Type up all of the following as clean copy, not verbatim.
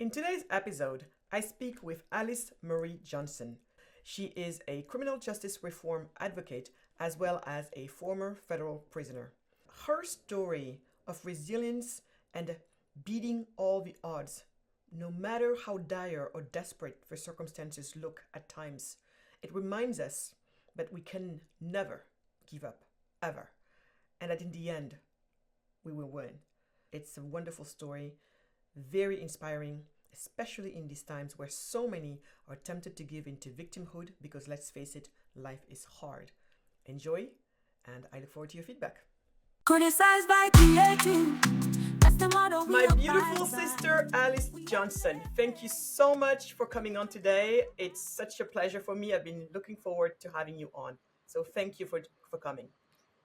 In today's episode, I speak with Alice Marie Johnson. She is a criminal justice reform advocate as well as a former federal prisoner. Her story of resilience and beating all the odds, no matter how dire or desperate the circumstances look at times, it reminds us that we can never give up, ever, and that in the end, we will win. It's a wonderful story, very inspiring, especially in these times where so many are tempted to give into victimhood because let's face it, life is hard. Enjoy, and I look forward to your feedback. Criticized by creating. That's the motto we My abide beautiful by. sister, Alice Johnson, thank you so much for coming on today. It's such a pleasure for me. I've been looking forward to having you on. So thank you for coming.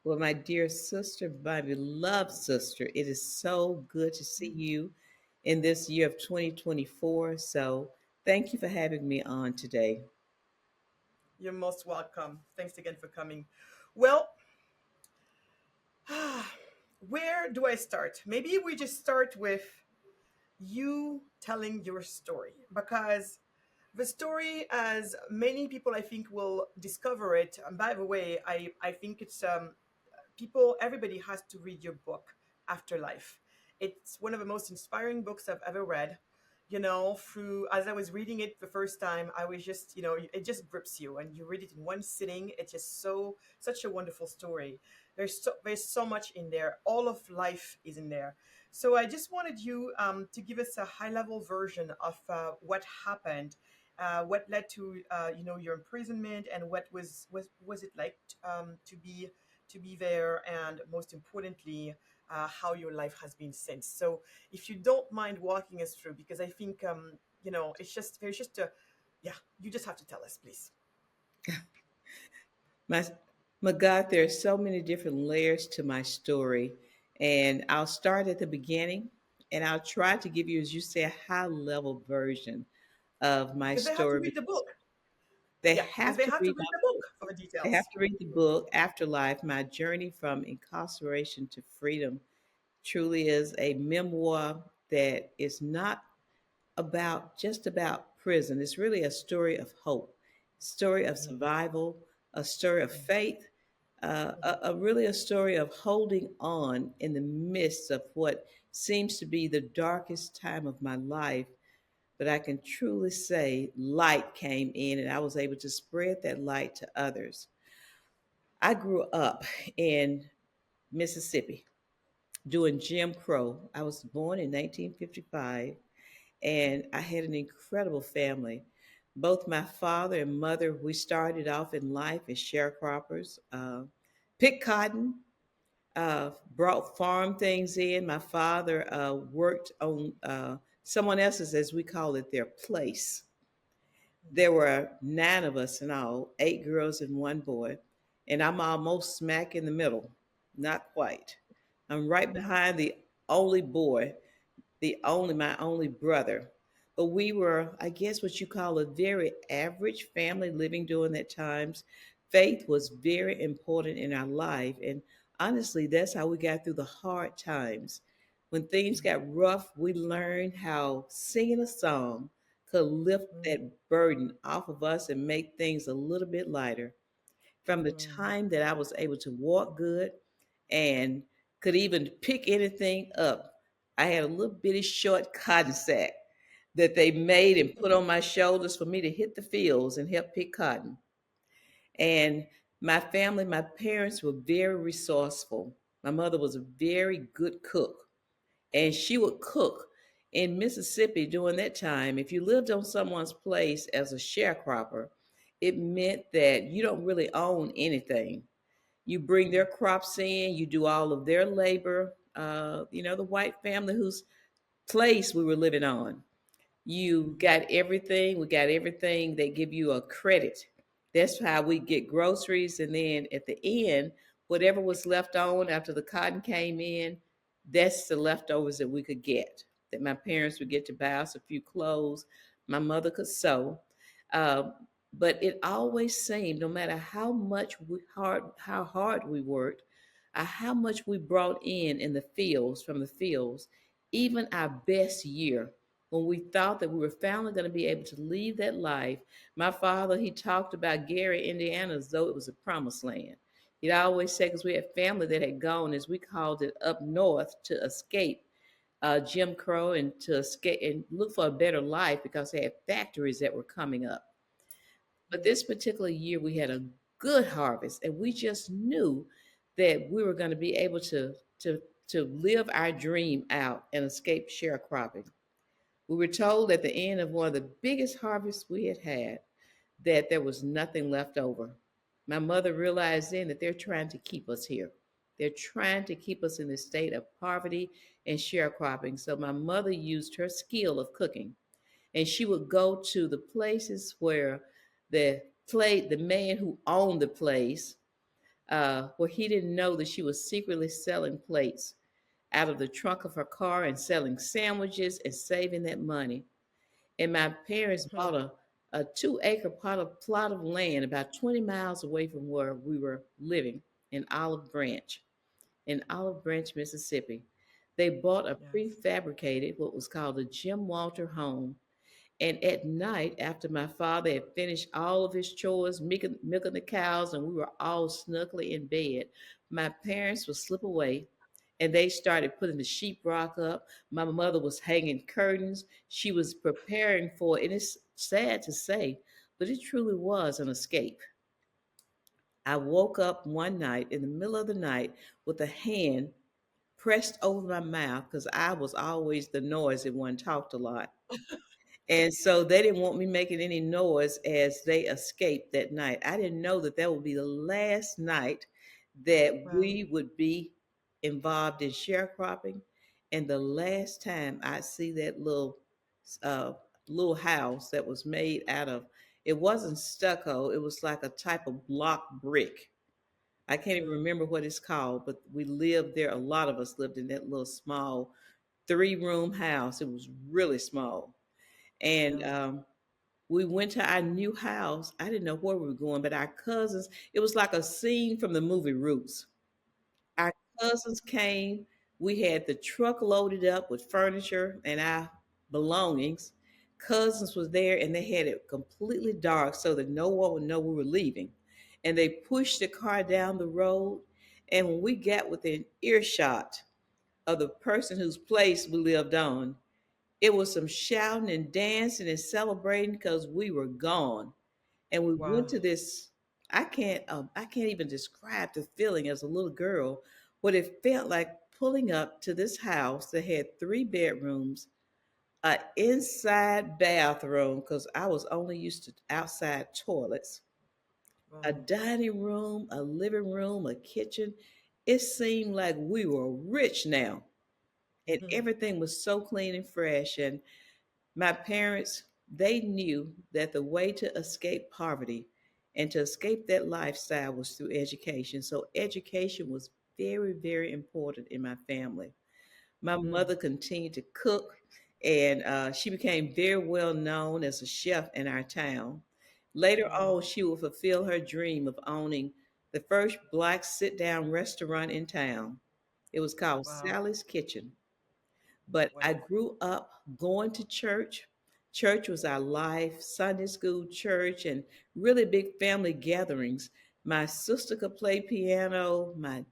Well, my dear sister, my beloved sister, it is so good to see you in this year of 2024. So, thank you for having me on today. You're most welcome. Thanks again for coming. Well, where do I start? Maybe we just start with you telling your story because the story, as many people I think will discover it, and by the way, I think it's people, everybody has to read your book, Afterlife. It's one of the most inspiring books I've ever read. Through as I was reading it the first time, I was just, it just grips you and you read it in one sitting. It's just such a wonderful story. There's so much in there. All of life is in there. So I just wanted you to give us a high level version of what happened, what led to your imprisonment, and what was it like to be there, and most importantly, how your life has been since. So, if you don't mind walking us through, because I think it's just there's just a yeah, you just have to tell us, please. My, my God, there are so many different layers to my story. And I'll start at the beginning and I'll try to give you, as you say, a high level version of my Because they have to story read the because book. they Yeah, because have they to have to read read my the book. book for the They have details. to read the book, Afterlife, My Journey from Incarceration to Freedom. Truly is a memoir that is not about just about prison. It's really a story of hope, story of Mhm, survival, a story of mhm, faith, mhm, really a story of holding on in the midst of what seems to be the darkest time of my life. But I can truly say light came in and I was able to spread that light to others. I grew up in Mississippi doing Jim Crow. I was born in 1955 and I had an incredible family. Both my father and mother, we started off in life as sharecroppers, picked cotton, brought farm things in. My father worked on someone else's, as we call it, their place. There were nine of us in all, eight girls and one boy, and I'm almost smack in the middle. Not quite. I'm right behind the only boy, my only brother. But we were, I guess, what you call a very average family living during that times. Faith was very important in our life, and honestly, that's how we got through the hard times. When things mhm, got rough, we learned how singing a song could lift mhm, that burden off of us and make things a little bit lighter. From the mhm, time that I was able to walk good and could even pick anything up, I had a little bitty short cotton sack that they made and put on my shoulders for me to hit the fields and help pick cotton. And my family, my parents were very resourceful. My mother was a very good cook, and she would cook. In Mississippi during that time, if you lived on someone's place as a sharecropper, it meant that you don't really own anything. You bring their mhm, crops in, you do all of their labor. The white family whose place we were living on. You mhm, got everything. We got everything. They give you a credit. That's how we get groceries. And then at the end, whatever was left on after the cotton came in, that's the leftovers that we could get. That my parents would get to buy us a few clothes. My mother could sew. Um, but it always seemed, no matter how hard we worked, how much we brought in the fields from the fields, even our best year, when we thought that we were finally going to be able to leave that life. My father, he talked about Gary, Indiana, as though it was a promised land. He'd always say, because we had family that had gone, as we called it, up north to escape Jim Crow and to escape and look for a better life because they had factories that were coming up. But Mm. this particular year, we had a good harvest, and we just knew that we were going to be able to live our dream out and escape sharecropping. We were told at the end of one of the biggest harvests we had had that there was nothing left over. My mother realized then that they're trying to keep us here. They're trying to keep us in this state of poverty and sharecropping. So my mother used her skill of cooking, and she would go to the places where the man who owned the place, where he didn't know that she was secretly selling plates out of the trunk of her car and selling sandwiches and saving that money. And my parents Hmm. bought a 2 acre plot of land about 20 miles away from where we were living in Olive Branch, Mississippi. They bought a Yes. prefabricated, what was called a Jim Walter home. And at night, after my father had finished all of his chores, milking the cows, and we were all snugly in bed, my parents would slip away and they started putting the sheetrock up. My mother was hanging curtains. She was preparing for it. And it's sad to say, but it truly was an escape. I woke up one night in the middle of the night with a hand pressed over my mouth because I was always the noisy one, talked a lot. And so they didn't want me making any noise as they escaped that night. I didn't know that that would be the last night that Wow. we would be involved in sharecropping, and the last time I see that uh, little house that was made out of, it wasn't stucco, it was like a type of block brick. I can't even Mm. remember what it's called, but we lived there. A lot of us lived in that little small 3 room house. It was really small. And Yeah. we went to our new house. I didn't know where we were going, but our cousins, it was like a scene from the movie Roots. Our cousins came. We had the truck loaded up with furniture and our belongings. Cousins was there and they had it completely dark so that no one would know we were leaving. And they pushed the car down the road. And when we got within earshot of the person whose place we lived on, it was some shouting and dancing and celebrating because we were gone. And we went Wow. to this. I can't even describe the feeling as a little girl. What it felt like pulling up to this house that had 3 bedrooms, an inside bathroom because I was only used to outside toilets, a Wow. dining room, a living room, a kitchen. It seemed like we were rich now, and Hmm. everything was so clean and fresh. And my parents, they knew that the way to escape poverty and to escape that lifestyle was through education. So education was very, very important in my family. My Mm. mother continued to cook, and she became very well known as a chef in our town. Later Wow. on, she will fulfill her dream of owning the first black sit down restaurant in town. It was called Wow. Sally's Kitchen. But I Wow. grew up going to church. Church was our life, Sunday school, church, and really big family gatherings. My sister could play piano, my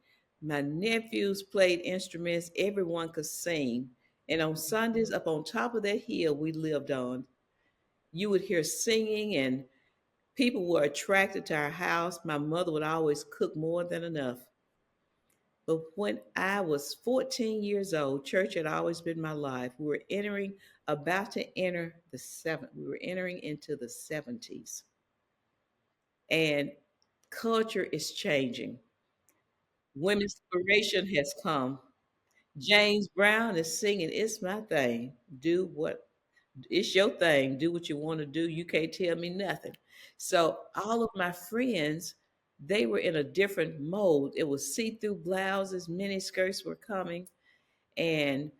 nephews played instruments, everyone could sing. And on Sundays, Mhm. up on top of that hill we lived on, you would hear singing and people were attracted to our house. My mother would always cook more than enough. But when I was 14 years old, church had always been my life. About to enter we were entering into the 70s. And culture is changing. Women's liberation has come. James Brown is singing, "It's my thing. Do what It's your thing. Do what you want to do. You can't tell me nothing." So all of my friends, they were in a different mode. It was see-through blouses, mini skirts were coming. And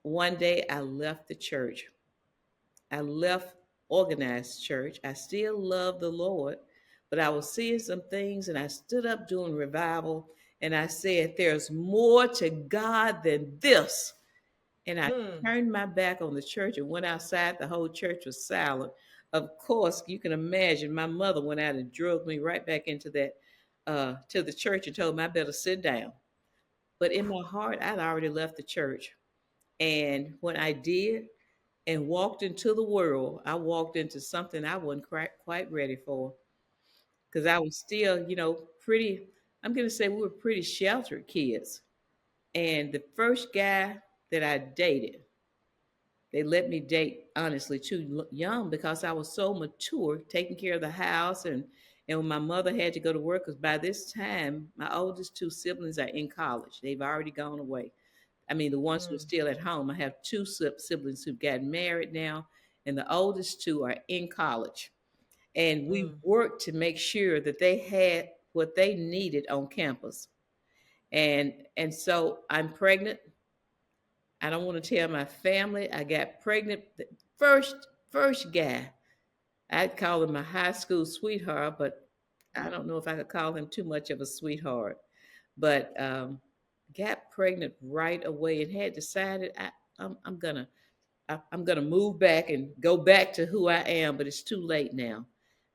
one day I left the church. I left organized church. I still love the Lord, but I was seeing some things and I stood up doing revival and I said, "There's more to God than this." And I Hmm. turned my back on the church and went outside. The whole church was silent. Of course, you can imagine my mother went out and drug me right back into that to the church and told me I better sit down. But in my heart, I'd already left the church. And when I did and walked into the world, I walked into something I wasn't quite ready for because I was still, pretty. I'm going to say we were pretty sheltered kids. And the first guy that I dated, they let me date honestly too young because I was so mature, taking care of the house, and when my mother had to go to work, because by this time my oldest two siblings are in college. They've already gone away. I mean, the ones who are Hmm. still at home. I have two siblings who've gotten married now, and the oldest two are in college. And we Hmm. worked to make sure that they had what they needed on campus. And so I'm pregnant. I don't want to tell my family. I got pregnant. The first guy. I'd call him my high school sweetheart, but I don't know if I could call him too much of a sweetheart. But got pregnant right away and had decided I'm gonna I'm gonna move back and go back to who I am. But it's too late now.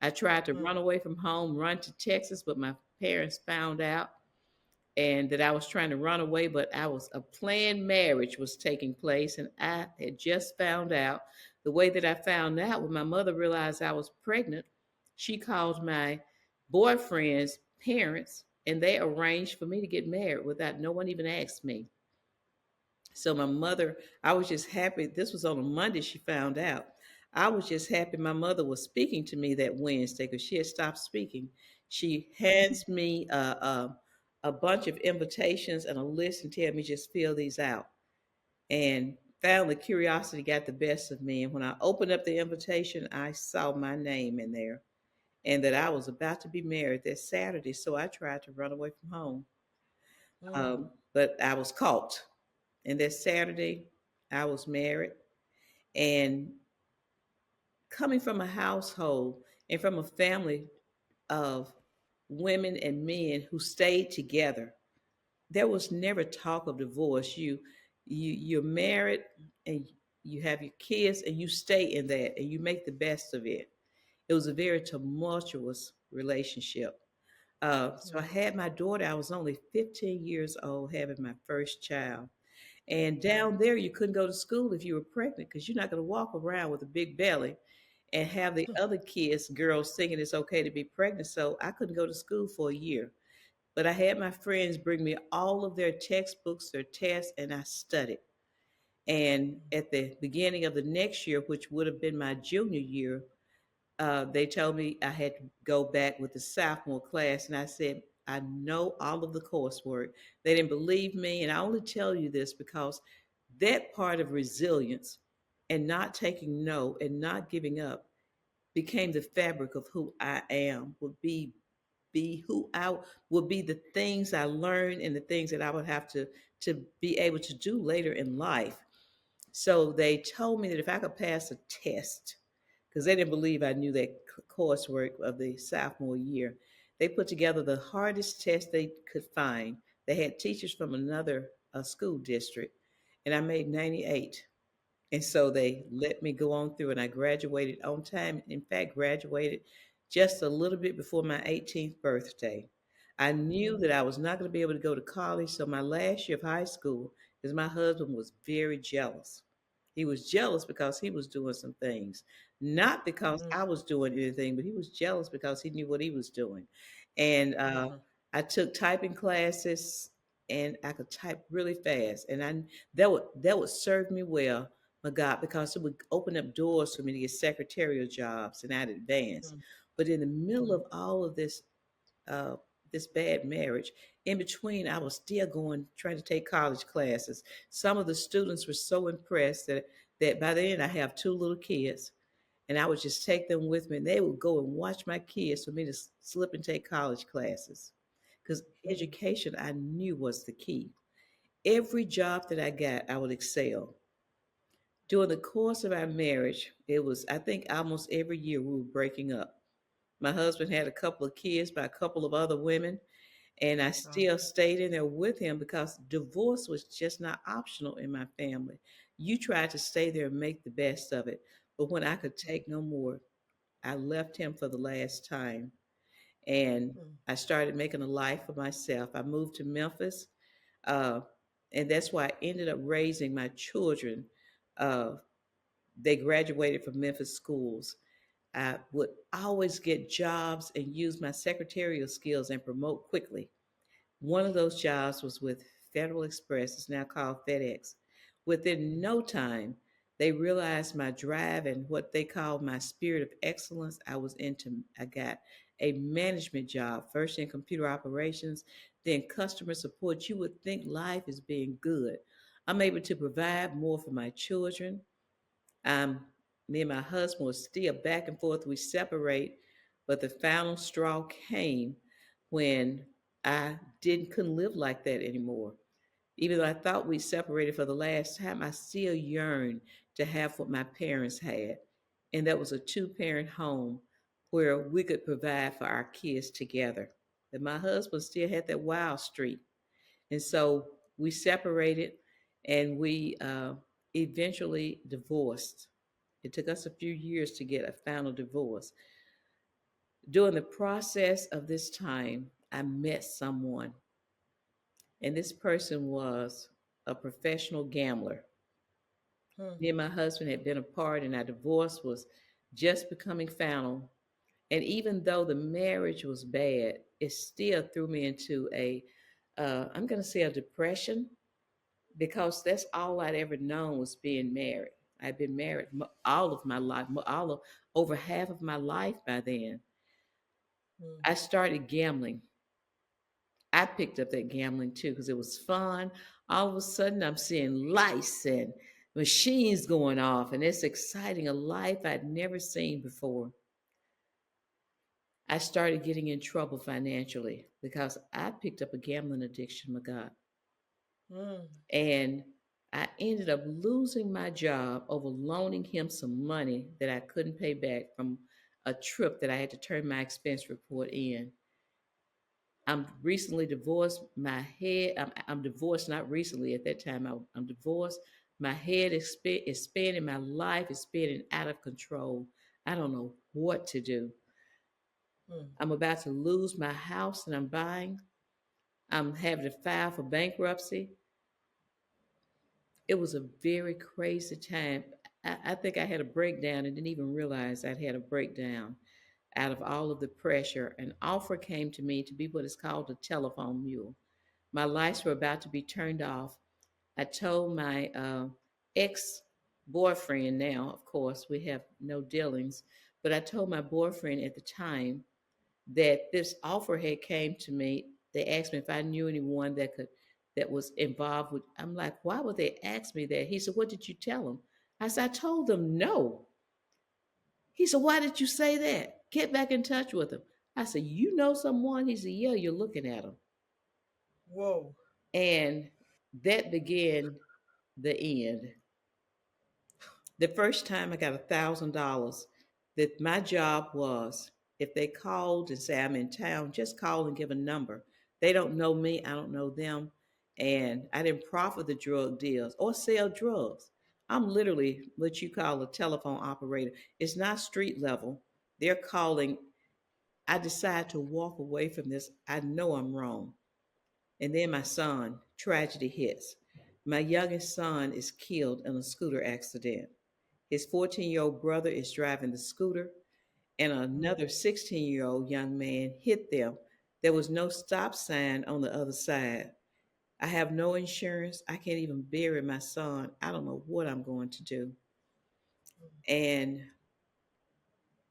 I tried to Hmm. run away from home, run to Texas, but my parents found out and that I was trying to run away, but I was a planned marriage was taking place, and I had just found out. The way that I found out when my mother realized I was pregnant, she called my boyfriend's parents, and they arranged for me to get married without no one even asked me. So my mother, I was just happy. This was on a Monday. She found out. I was just happy my mother was speaking to me that Wednesday because she had stopped speaking. She hands me a bunch of invitations and a list and tell me just fill these out. And finally, curiosity got the best of me. And when I opened up the invitation, I saw my name in there and that I was about to be married that Saturday. So I tried to run away from home, Hmm. but I was caught. And that Saturday, I was married. And coming from a household and from a family of women and men who stayed together, there was never talk of divorce. You're married and you have your kids and you stay in that and you make the best of it. It was a very tumultuous relationship. So I Hmm. had my daughter. I was only 15 years old, having my first child. And Wow. down there, you couldn't go to school if you were pregnant because you're not going to walk around with a big belly and have the other kids, girls, thinking it's okay to be pregnant. So I couldn't go to school for a year. But I had my friends bring me all of their textbooks, their tests, and I studied. And at the beginning of the next year, which would have been my junior year, they told me I had to go back with the sophomore class. And I said, I know all of the coursework. They didn't believe me. And I only tell you this because that part of resilience and not taking no and not giving up became the fabric of who I am, would be who I would be, the things I learned and the things that I would have to be able to do later in life. So they told me that if I could pass a test, because they didn't believe I knew that coursework of the sophomore year, they put together the hardest test they could find. They had teachers from another school district, and I made 98. And so they let me go on through, and I graduated on time. In fact, graduated just a little bit before my 18th birthday. I knew that Hmm. I was not going to be able to go to college. So my last year of high school, because my husband was very jealous. He was jealous because he was doing some things, not because Hmm. I was doing anything, but he was jealous because he knew what he was doing. And Hmm. I took typing classes, and I could type really fast, and that would serve me well, my God, because it would open up doors for me to get secretarial jobs and I'd advance. But in the middle Hmm. of all of uh, this bad marriage, in between, I was still going, trying to take college classes. Some of the students were so impressed that by then I have two little kids, and I would just take them with me, and they would go and watch my kids for me to slip and take college classes. Because education, I knew was the key. Every job that I got, I would excel. During the course of our marriage, it was, I think, almost every year we were breaking up. My husband had a couple of kids by a couple of other women, and I Wow. still stayed in there with him because divorce was just not optional in my family. You tried to stay there and make the best of it. But when I could take no more, I left him for the last time, and Mm. I started making a life for myself. I moved to Memphis, uh, and that's why I ended up raising my children. Uh, they graduated from Memphis schools. I would always get jobs and use my secretarial skills and promote quickly. One of those jobs was with Federal Express, it's now called FedEx. Within no time, they realized my drive and what they called my spirit of excellence. I got a management job, first in computer operations, then customer support. You would think life is being good. I'm able to provide more for my children. Um, Me and my husband were still back and forth. We separate, but the final straw came when I didn't couldn't live like that anymore. Even though I thought we separated for the last time, I still yearned to have what my parents had, and that was a two-parent home where we could provide for our kids together. But my husband still had that wild streak, and so we separated, and we eventually divorced. It took us a few years to get a final divorce. During the process of this time, I met someone, and this person was a professional gambler. Mm. Me and my husband had been apart, and our divorce was just becoming final. And even though the marriage was bad, it still threw me into I'm going to say a depression, because that's all I'd ever known was being married. I'd been married all of my life, over half of my life by then. Mm. I started gambling. I picked up that gambling too because it was fun. All of a sudden, I'm seeing lights and machines going off, and it's exciting, a life I'd never seen before. I started getting in trouble financially because I picked up a gambling addiction, Magatte. Mm. And I ended up losing my job over loaning him some money that I couldn't pay back from a trip that I had to turn my expense report in. I'm recently divorced. I'm divorced, not recently. At that time, I'm divorced. My head is spinning. My life is spinning out of control. I don't know what to do. Mm. I'm about to lose my house that I'm buying. I'm having to file for bankruptcy. It was a very crazy time. I think I had a breakdown and didn't even realize I'd had a breakdown out of all of the pressure. An offer came to me to be what is called a telephone mule. My lights were about to be turned off. I told my ex boyfriend, now, of course, we have no dealings, but I told my boyfriend at the time that this offer had came to me. They asked me if I knew anyone that was involved with. I'm like, why would they ask me that? He said, what did you tell them? I said, I told them no. He said, why did you say that? Get back in touch with him. I said, you know someone? He said, yeah, you're looking at him. Whoa. And that began the end. The first time I got $1,000, that my job was, if they called and say I'm in town, just call and give a number. They don't know me, I don't know them, and I didn't profit the drug deals or sell drugs. I'm literally what you call a telephone operator. It's not street level. They're calling. I decide to walk away from this. I know I'm wrong. And then my son, tragedy hits. My youngest son is killed in a scooter accident. His 14-year-old brother is driving the scooter, and Mm. another 16-year-old young man hit them. There was no stop sign on the other side. I have no insurance. I can't even bury my son. I don't know what I'm going to do. And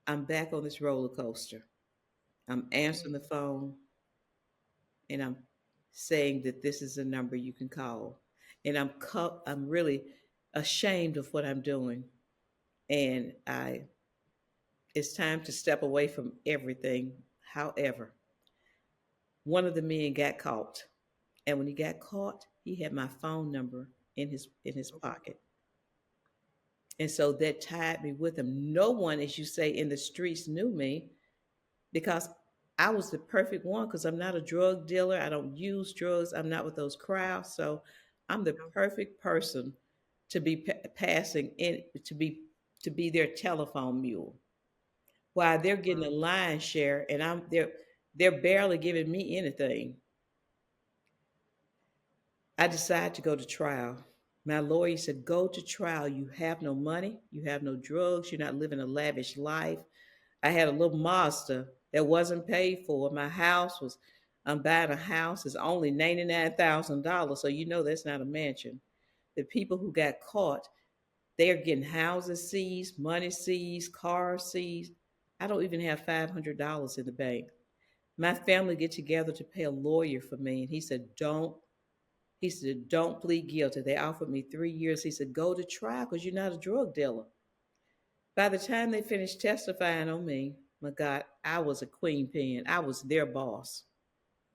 I'm back on this roller coaster. I'm answering the Mm. phone, and I'm saying that this is a number you can call. And I'm really ashamed of what I'm doing. And it's time to step away from everything. However, one of the men got caught. And when he got caught, he had my phone number in his Okay. pocket. And so that tied me with him. No one, as you say, in the streets knew me because I was the perfect one because I'm not a drug dealer. I don't use drugs. I'm not with those crowds. So I'm the Yeah. perfect person to be passing in to be their telephone mule while they're getting a Mm. lion's share and they're barely giving me anything. I decided to go to trial. My lawyer said, go to trial. You have no money, you have no drugs, you're not living a lavish life. I had a little Mazda that wasn't paid for. My house was, I'm buying a house, it's only $99,000. So you know that's not a mansion. The people who got caught, they're getting houses seized, money seized, cars seized. I don't even have $500 in the bank. My family get together to pay a lawyer for me, and he said, don't plead guilty. They offered me 3 years. He said, go to trial because you're not a drug dealer. By the time they finished testifying on me, my God, I was a queen pin. I was their boss.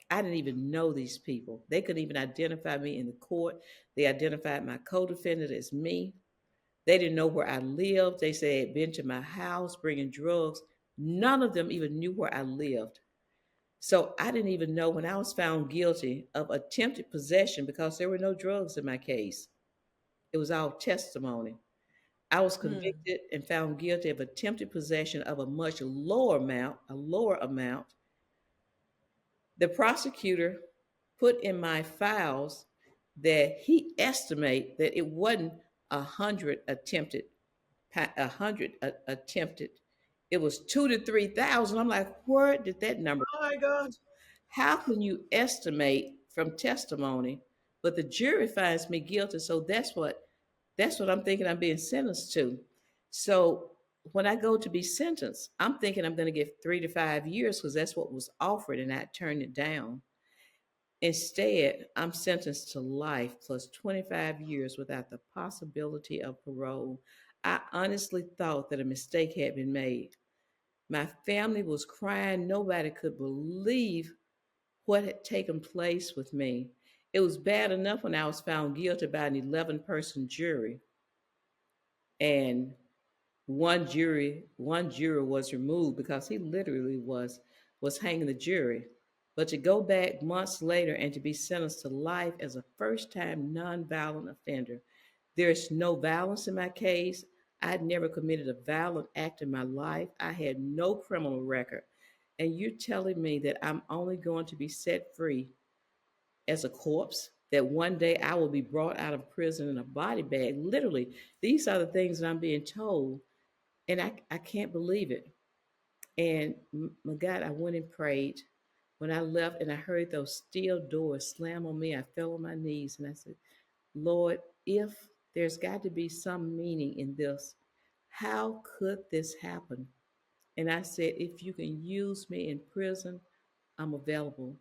I didn't even know these people. They couldn't even identify me in the court. They identified my co-defendant as me. They didn't know where I lived. They said they'd been to my house bringing drugs. None of them even knew where I lived. So I didn't even know when I was found guilty of attempted possession because there were no drugs in my case. It was all testimony. I was Mm. convicted and found guilty of attempted possession of a much lower amount, a lower amount. The prosecutor put in my files that he estimate that it wasn't 100 attempted, 100 attempted. It was 2 to 3 thousand. I'm like, where did that number? Oh my God. How can you estimate from testimony? But the jury finds me guilty, so that's what I'm thinking I'm being sentenced to. So when I go to be sentenced, I'm thinking I'm going to get 3 to 5 years because that's what was offered, and I turned it down. Instead, I'm sentenced to life plus 25 years without the possibility of parole. I honestly thought that a mistake had been made. My family was crying. Nobody could believe what had taken place with me. It was bad enough when I was found guilty by an 11-person jury, and one juror was removed because he literally was hanging the jury. But to go back months later and to be sentenced to life as a first-time nonviolent offender, there's no violence in my case. I'd never committed a violent act in my life. I had no criminal record. And you're telling me that I'm only going to be set free as a corpse, that one day I will be brought out of prison in a body bag. Literally, these are the things that I'm being told, and I can't believe it. And my God, I went and prayed. When I left and I heard those steel doors slam on me, I fell on my knees and I said, Lord, if there's got to be some meaning in this, how could this happen? And I said, if you can use me in prison, I'm available.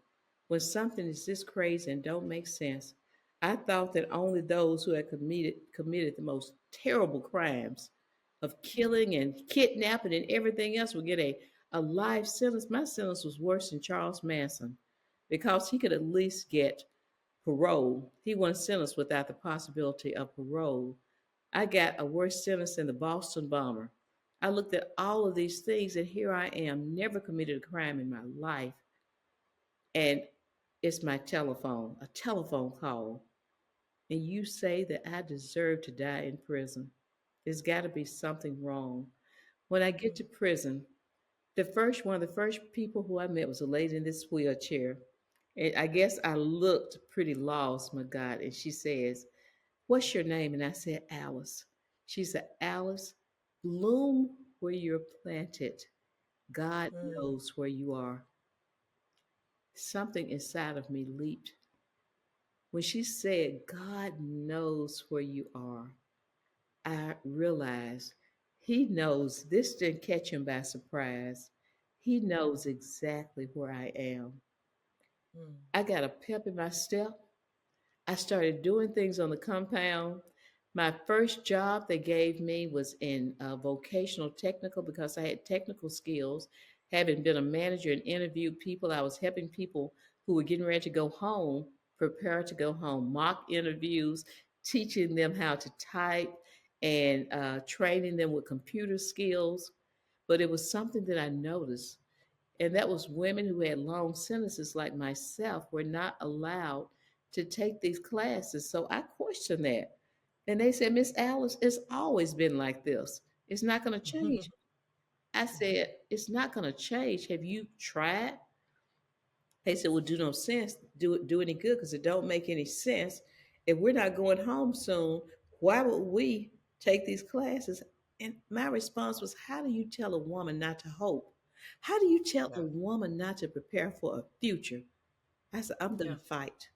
When something is this crazy and don't make sense, I thought that only those who had committed the most terrible crimes of killing and kidnapping and everything else would get a life sentence. My sentence was worse than Charles Manson because he could at least get parole. He wasn't sentenced without the possibility of parole. I got a worse sentence than the Boston bomber. I looked at all of these things, and here I am, never committed a crime in my life. And it's my telephone, a telephone call. And you say that I deserve to die in prison. There's got to be something wrong. When I get to prison, one of the first people who I met was a lady in this wheelchair. And I guess I looked pretty lost, my God. And she says, what's your name? And I said, Alice. She said, Alice, bloom where you're planted. God Mm. knows where you are. Something inside of me leaped. When she said, God knows where you are, I realized He knows this didn't catch Him by surprise. He knows exactly where I am. Mm. I got a pep in my step. I started doing things on the compound. My first job they gave me was in vocational technical because I had technical skills. Having been a manager and interviewed people, I was helping people who were getting ready to go home prepare to go home, mock interviews, teaching them how to type and training them with computer skills. But it was something that I noticed, and that was women who had long sentences like myself were not allowed to take these classes. So I questioned that. And they said, Miss Alice, it's always been like this. It's not going to change. I said, it's not going to change. Have you tried? They said, well, do no sense, do any good because it don't make any sense. If we're not going home soon, why would we take these classes? And my response was, how do you tell a woman not to hope? How do you tell a Yeah. woman not to prepare for a future? I said, I'm Yeah. gonna fight.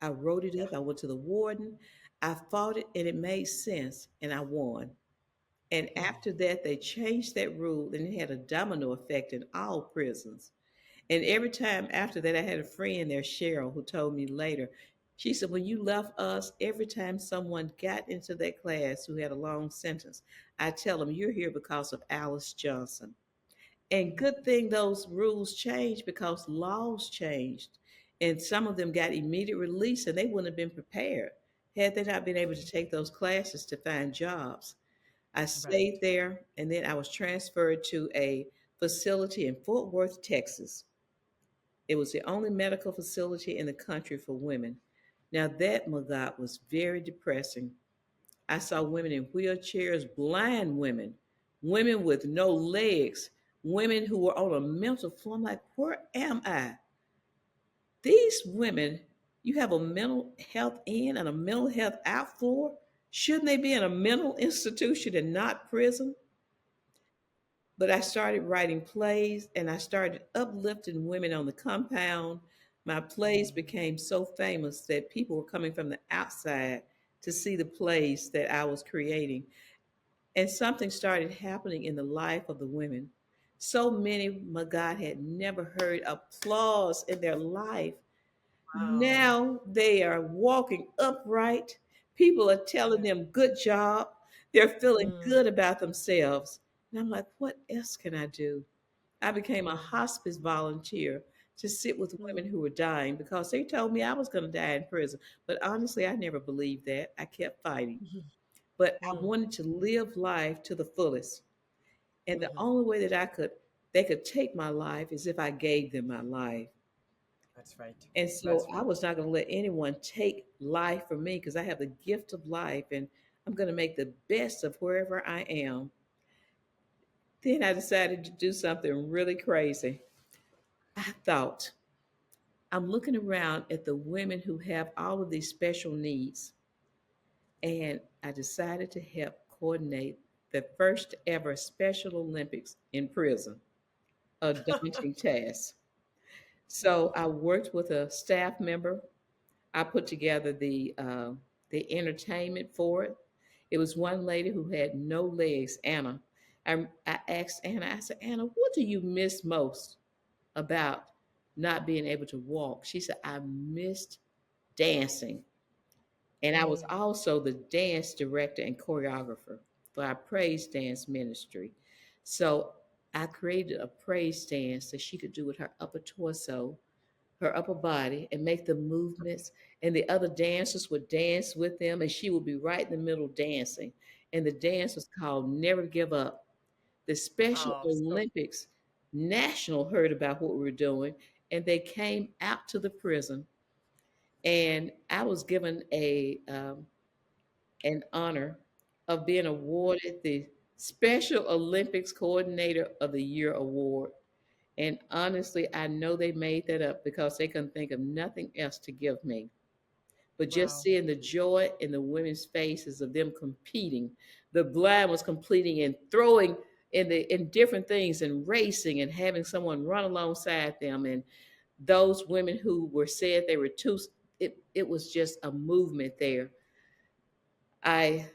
I wrote it Yeah. up. I went to the warden. I fought it and it made sense and I won. And Mm. after that, they changed that rule and it had a domino effect in all prisons. And every time after that, I had a friend there, Cheryl, who told me later, she said, when you left us, every time someone got into that class who had a long sentence, I tell them, you're here because of Alice Johnson. And good thing those rules changed because laws changed. And some of them got immediate release and they wouldn't have been prepared had they not been able to take those classes to find jobs. I Right. stayed there and then I was transferred to a facility in Fort Worth, Texas. It was the only medical facility in the country for women. Now, that Magatte was very depressing. I saw women in wheelchairs, blind women, women with no legs, women who were on a mental floor. I'm like, where am I? These women, you have a mental health in and a mental health out for. Shouldn't they be in a mental institution and not prison? But I started writing plays and I started uplifting women on the compound. My plays Mm. became so famous that people were coming from the outside to see the plays that I was creating. And something started happening in the life of the women. So many, my God, had never heard applause in their life. Wow. Now they are walking upright. People are telling Yeah. them, good job. They're feeling Mm. good about themselves. And I'm like, what else can I do? I became a Mm. hospice volunteer to sit with Mm. women who were dying because they told me I was going to die in prison. But honestly, I never believed that. I kept fighting. Mhm. But I Mm. wanted to live life to the fullest. And the Mhm. only way that they could take my life is if I gave them my life. That's right. And so That's I right. was not going to let anyone take life from me because I have the gift of life and I'm going to make the best of wherever I am. Then I decided to do something really crazy. I thought, I'm looking around at the women who have all of these special needs, and I decided to help coordinate the first ever Special Olympics in prison, a daunting task. So I worked with a staff member. I put together the entertainment for it. It was one lady who had no legs, Anna. I asked Anna, I said, Anna, what do you miss most about not being able to walk? She said, I missed dancing. And I was Mm. also the dance director and choreographer for our praise dance ministry. So I created a praise dance that she could do with her upper torso, her upper body, and make the movements. And the other dancers would dance with them, and she would be right in the middle dancing. And the dance was called Never Give Up. The Special Oh, so Olympics National heard about what we were doing, and they came out to the prison. And I was given an honor of being awarded the Special Olympics Coordinator of the Year award. And honestly, I know they made that up because they couldn't think of nothing else to give me. But just wow. seeing the joy in the women's faces of them competing, the blind was completing and throwing in different things and racing and having someone run alongside them, and those women who were said they were too, it was just a movement there. I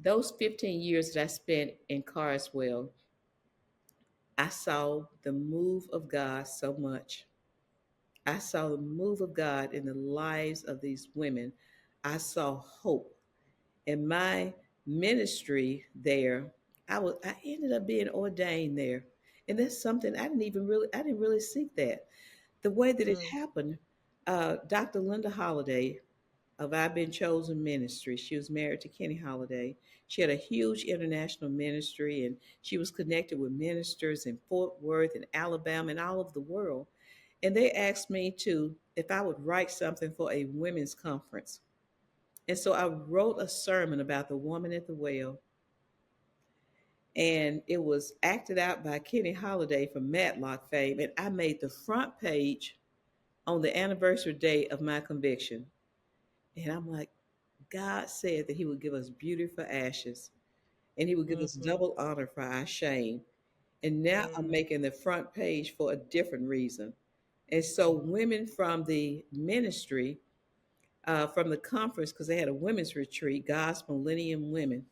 Those 15 years that I spent in Carswell, I saw the move of God so much. I saw the move of God in the lives of these women. I saw hope. In my ministry there, I ended up being ordained there. And that's something I didn't really seek that. The way that it Mm. happened, Dr. Linda Holliday of I've Been Chosen Ministry. She was married to Kenny Holliday. She had a huge international ministry and she was connected with ministers in Fort Worth and Alabama and all over the world. And they asked me to if I would write something for a women's conference. And so I wrote a sermon about the woman at the well, and it was acted out by Kenny Holliday from Matlock fame. And I made the front page on the anniversary day of my conviction. And I'm like, God said that He would give us beauty for ashes, and He would give us Mm-hmm. double honor for our shame. And now I'm Mm-hmm. making the front page for a different reason. And so women from the ministry, from the conference, because they had a women's retreat, God's Millennium Women,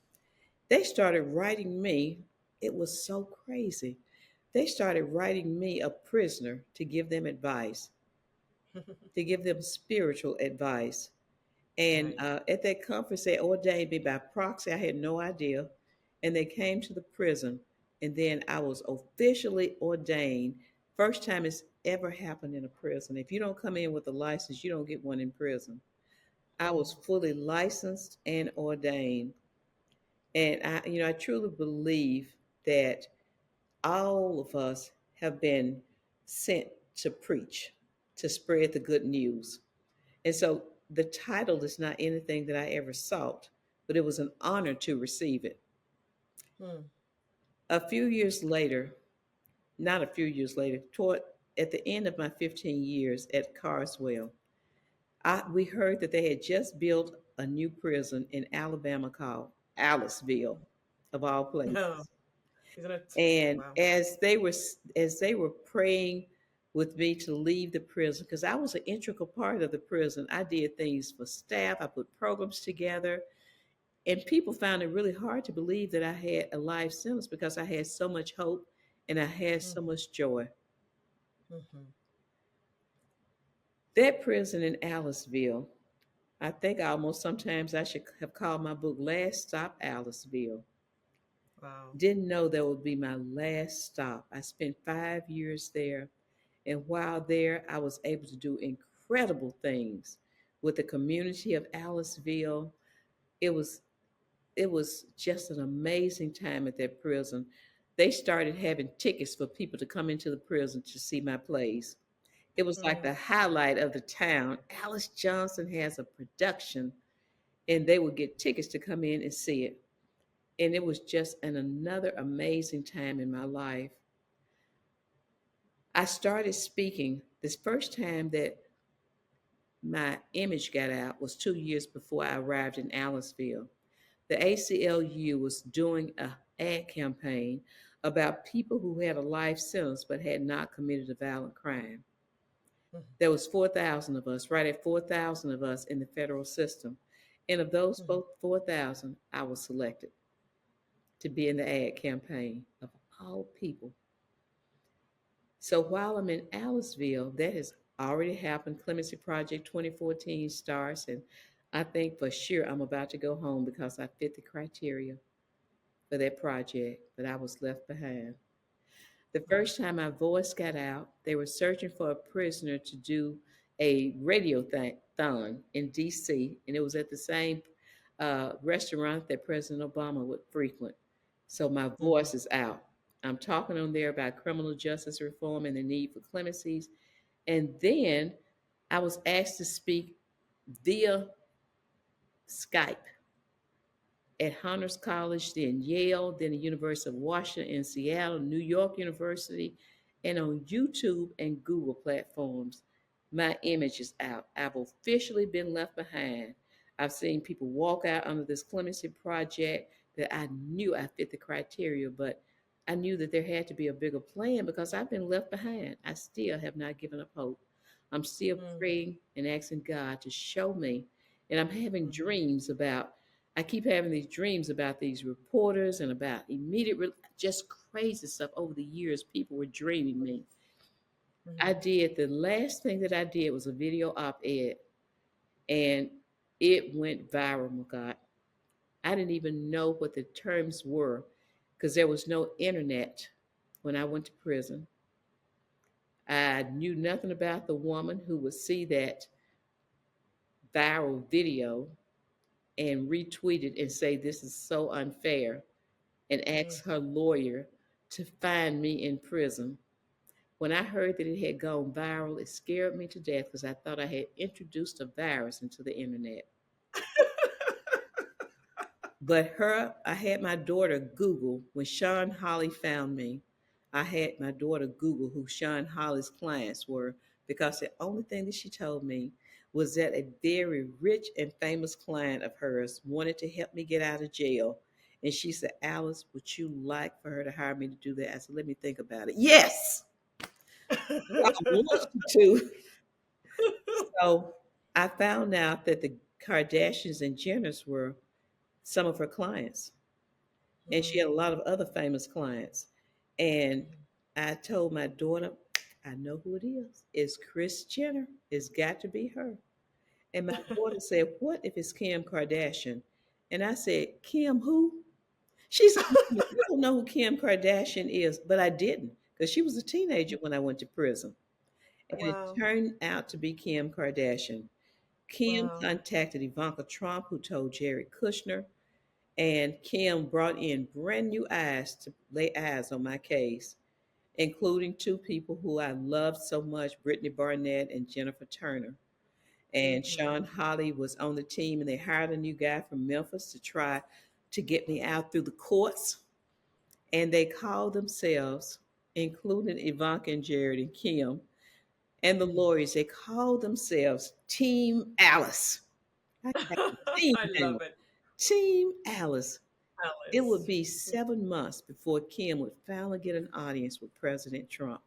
they started writing me. It was so crazy. They started writing me a prisoner to give them advice, to give them spiritual advice. And Right. at that conference, they ordained me by proxy. I had no idea. And they came to the prison. And then I was officially ordained. First time it's ever happened in a prison. If you don't come in with a license, you don't get one in prison. I was Mm-hmm. fully licensed and ordained. And I truly believe that all of us have been sent to preach, to spread the good news. And so the title is not anything that I ever sought, but it was an honor to receive it. Mm. A few years later, not a few years later, toward at the end of my 15 years at Carswell, we heard that they had just built a new prison in Alabama called Aliceville, of all No, places. isn't it? And Wow. as they were praying with me to leave the prison, because I was an integral part of the prison. I did things for staff. I put programs together, and people found it really hard to believe that I had a life sentence because I had so much hope and I had so Mm-hmm. much joy. Mm-hmm. That prison in Aliceville, I think almost sometimes I should have called my book Last Stop Aliceville. Wow. Didn't know that would be my last stop. I spent 5 years there. And while there, I was able to do incredible things with the community of Aliceville. It was it was just an amazing time at that prison. They started having tickets for people to come into the prison to see my plays. It was like Mm. the highlight of the town. Alice Johnson has a production, and they would get tickets to come in and see it. And it was just another amazing time in my life. I started speaking this first time that my image got out was 2 years before I arrived in Aliceville. The ACLU was doing a ad campaign about people who had a life sentence but had not committed a violent crime. Mm-hmm. There was 4,000 of us, right at 4,000 of us in the federal system. And of those Mm-hmm. 4,000, I was selected to be in the ad campaign of all people. So while I'm in Aliceville, that has already happened. Clemency Project 2014 starts, and I think for sure I'm about to go home because I fit the criteria for that project, but I was left behind. The Wow. first time my voice got out, they were searching for a prisoner to do a radiothon in DC, and it was at the same restaurant that President Obama would frequent. So my Mm-hmm. voice is out. I'm talking on there about criminal justice reform and the need for clemencies. And then I was asked to speak via Skype at Honors College, then Yale, then the University of Washington in Seattle, New York University, and on YouTube and Google platforms. My image is out. I've officially been left behind. I've seen people walk out under this clemency project that I knew I fit the criteria, but I knew that there had to be a bigger plan because I've been left behind. I still have not given up hope. I'm still Mm. praying and asking God to show me. And I'm having Mm-hmm. dreams about I keep having these dreams about these reporters and about just crazy stuff over the years. People were dreaming me. I Mm-hmm. did the last thing that I did was a video op-ed, and it went viral. My God, I didn't even know what the terms were because there was no internet when I went to prison. I knew nothing about the woman who would see that viral video and retweet it and say this is so unfair and Mm. asked her lawyer to find me in prison. When I heard that it had gone viral, it scared me to death because I thought I had introduced a virus into the internet. But I had my daughter Google when Sean Holly found me. I had my daughter Google who Sean Holly's clients were because the only thing that she told me was that a very rich and famous client of hers wanted to help me get out of jail. And she said, Alice, would you like for her to hire me to do that? I said, let me think about it. Yes, I want you to. So I found out that the Kardashians and Jenners were some of her clients. And she had a Mm, lot of other famous clients. And I told my daughter, I know who it is. It's Kris Jenner. It's got to be her. And my daughter said, what if it's Kim Kardashian? And I said, Kim who? She said, Mama, you don't know who Kim Kardashian is. But I didn't because she was a teenager when I went to prison. And it wow. turned out to be Kim Kardashian. Kim Wow. contacted Ivanka Trump, who told Jared Kushner, and Kim brought in brand new eyes to lay eyes on my case, including two people who I loved so much, Brittany Barnett and Jennifer Turner. And Hmm. Sean Holly was on the team, and they hired a new guy from Memphis to try to get me out through the courts. And they called themselves, including Ivanka and Jared and Kim, and the lawyers, they called themselves Team Alice. I got a team I now. love it. Team Alice. It would Alice. be 7 months before Kim would finally get an audience with President Trump.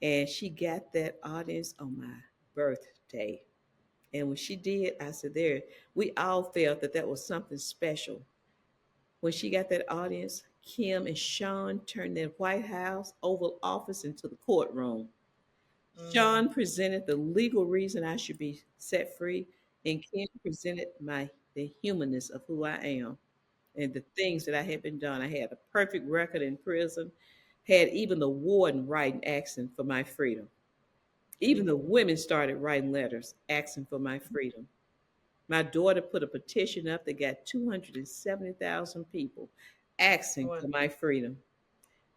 And she got that audience on my birthday. And when she did, I said, there, we all felt that that was something special. When she got that audience, Kim and Sean turned their White House Oval Office into the courtroom. Mm, Sean presented the legal reason I should be set free, and Kim presented the humanness of who I am and the things that I had been done. I had a perfect record in prison, had even the warden writing asking for my freedom. Even the mm, women started writing letters asking for my freedom. My daughter put a petition up that got 270,000 people asking what? for my freedom.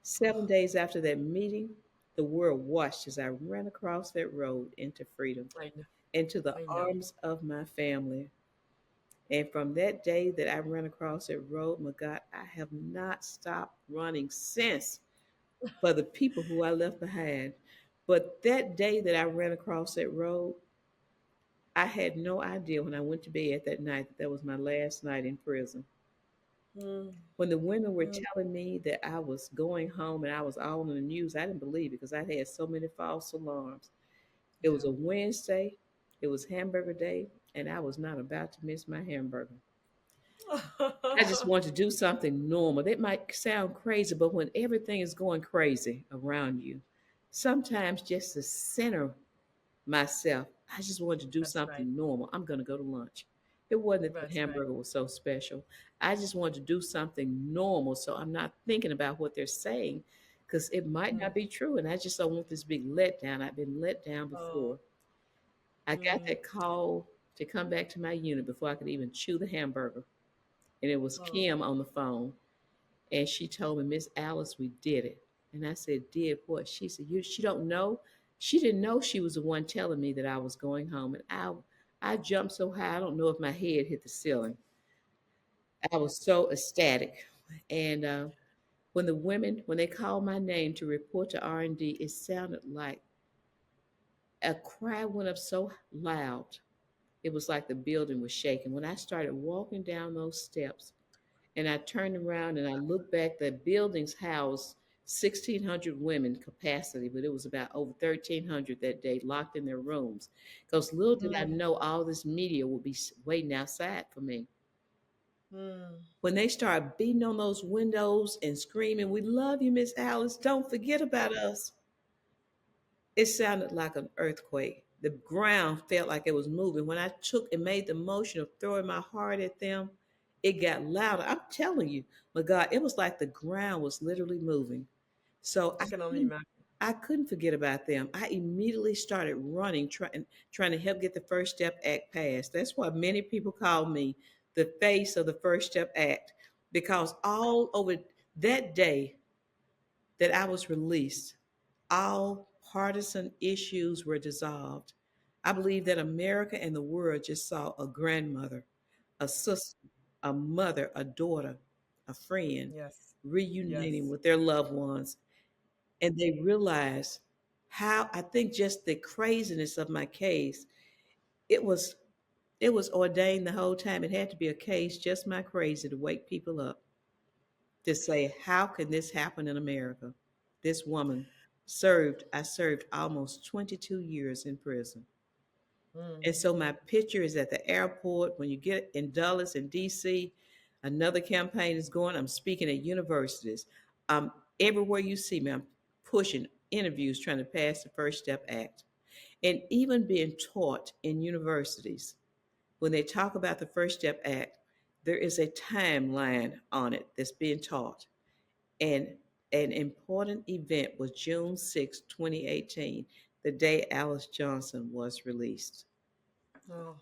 7 days after that meeting, the world watched as I ran across that road into freedom, I know. into the I know. arms of my family. And from that day that I ran across that road, Magatte, I have not stopped running since for the people who I left behind. But that day that I ran across that road, I had no idea when I went to bed that night that that was my last night in prison. Mm, When the women were mm, telling me that I was going home and I was all in the news, I didn't believe it because I had so many false alarms. It was yeah. a Wednesday, it was hamburger day, and I was not about to miss my hamburger. I just want to do something normal. It might sound crazy, but when everything is going crazy around you, sometimes just to center myself, I just want to do That's right. something normal. I'm going to go to lunch. It wasn't that the That's right. hamburger was so special. I just want to do something normal so I'm not thinking about what they're saying because it might Mm, not be true. And I just don't want this big letdown. I've been let down oh, before. I got mm, that call to come back to my unit before I could even chew the hamburger. And it was oh, Kim on the phone. And she told me, Miss Alice, we did it. And I said, did what? She said, she don't know. She didn't know she was the one telling me that I was going home. And I jumped so high, I don't know if my head hit the ceiling. I was so ecstatic. And when the women, when they called my name to report to R&D, it sounded like a cry went up so loud. It was like the building was shaking. When I started walking down those steps, and I turned around and I looked back. The buildings housed 1,600 women capacity, but it was about over 1,300 that day locked in their rooms. Because little did I mm, know all this media would be waiting outside for me. mm. When they started beating on those windows and screaming, "We love you, Miss Alice. Don't forget about us." It sounded like an earthquake. The ground felt like it was moving. When I took and made the motion of throwing my heart at them, it got louder. I'm telling you, my God, it was like the ground was literally moving. So I can only couldn't, imagine. I couldn't forget about them. I immediately started running, trying to help get the First Step Act passed. That's why many people call me the face of the First Step Act, because all over that day that I was released, all partisan issues were dissolved. I believe that America and the world just saw a grandmother, a sister. a mother, a daughter, a friend Yes. reuniting Yes. with their loved ones, and they realize how, I think, just the craziness of my case. It was it was ordained the whole time. It had to be a case just my crazy to wake people up to say, how can this happen in America? This woman I served almost 22 years in prison. Mm. And so my picture is at the airport. When you get in Dulles and DC, another campaign is going. I'm speaking at universities. Um, Everywhere you see me, I'm pushing interviews trying to pass the First Step Act. And even being taught in universities, when they talk about the First Step Act, there is a timeline on it that's being taught. And an important event was June 6, 2018, the day Alice Johnson was released. Oh,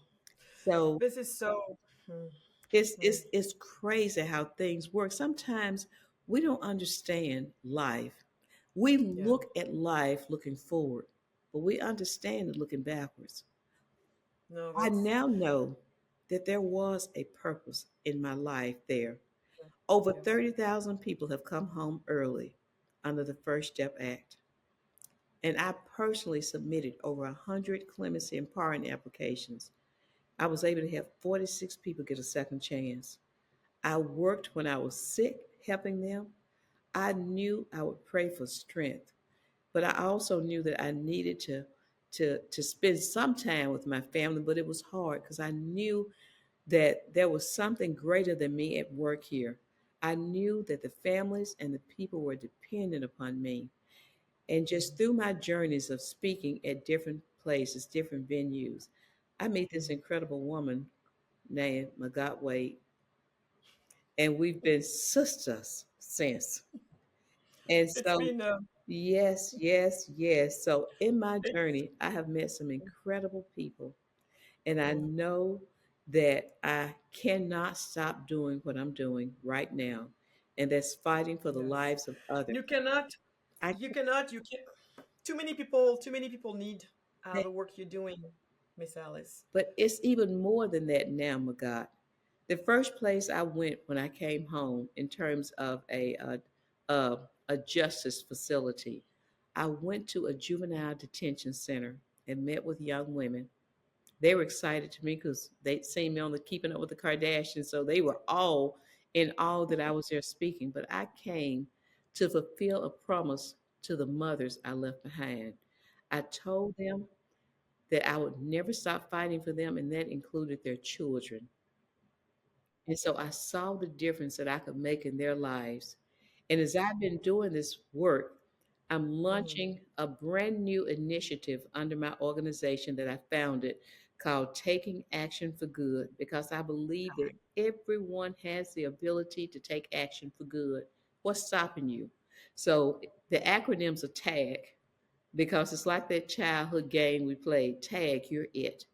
So this is so. Mm, it's mm, it's it's crazy how things work. Sometimes we don't understand life. We yeah. look at life looking forward, but we understand it looking backwards. No, I that's. now know that there was a purpose in my life there. Over Yeah. 30,000 people have come home early under the First Step Act. And I personally submitted over 100 clemency and pardon applications. I was able to have 46 people get a second chance. I worked when I was sick, helping them. I knew I would pray for strength, but I also knew that I needed to spend some time with my family, but it was hard because I knew that there was something greater than me at work here. I knew that the families and the people were dependent upon me. And just through my journeys of speaking at different places, different venues, I meet this incredible woman named Magatte, and we've been sisters since. And It's so, been. yes, yes, yes. So, in my It's. journey, I have met some incredible people, and I Mm, know that I cannot stop doing what I'm doing right now, and that's fighting for the yes. lives of others. You cannot. I You cannot. You can. Too many people. Too many people need can't, the work you're doing, Miss Alice. but it's even more than that now, Magat. The first place I went when I came home, in terms of a justice facility, I went to a juvenile detention center and met with young women. They were excited to me because they'd seen me on the Keeping Up with the Kardashians, so they were all in awe that I was there speaking. But I came to fulfill a promise to the mothers I left behind. I told them that I would never stop fighting for them, and that included their children. And so I saw the difference that I could make in their lives. And as I've been doing this work, I'm Hmm. launching a brand new initiative under my organization that I founded called Taking Action for Good, because I believe that everyone has the ability to take action for good. What's stopping you? So the acronyms are TAG, because it's like that childhood game we played, tag, you're it.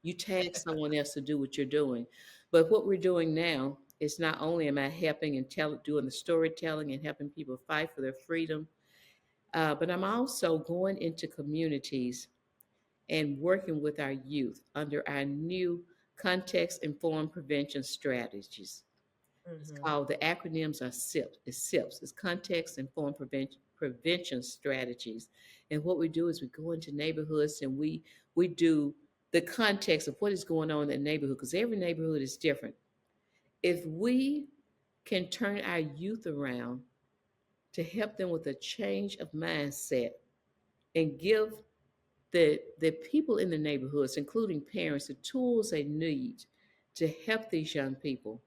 You tag someone else to do what you're doing. But what we're doing now is, not only am I helping and doing the storytelling and helping people fight for their freedom, but I'm also going into communities and working with our youth under our new context informed prevention strategies. It's Hmm. called, the acronyms are SIPS. It's SIPS. It's Context Informed Prevention Strategies. And what we do is we go into neighborhoods and we do the context of what is going on in that neighborhood, because every neighborhood is different. If we can turn our youth around to help them with a change of mindset and give the people in the neighborhoods, including parents, the tools they need to help these young people,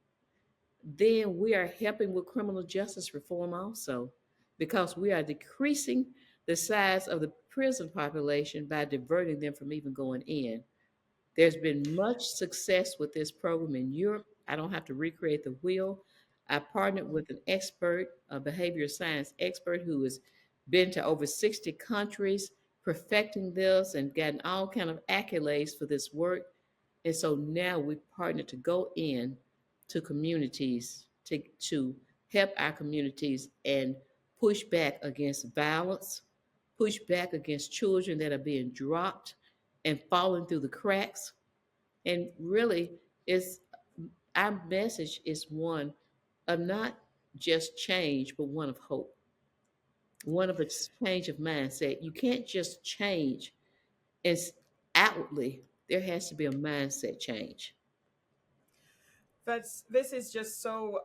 then we are helping with criminal justice reform also, because we are decreasing the size of the prison population by diverting them from even going in. There's been much success with this program in Europe. I don't have to recreate the wheel. I partnered with an expert, a behavioral science expert, who has been to over 60 countries perfecting this and gotten all kind of accolades for this work. And so now we partner to go in to communities to help our communities and push back against violence, push back against children that are being dropped and falling through the cracks. And really, it's Our message is one of not just change, but one of hope, one of a change of mindset. You can't just change it's outwardly. There has to be a mindset change. That's this is just so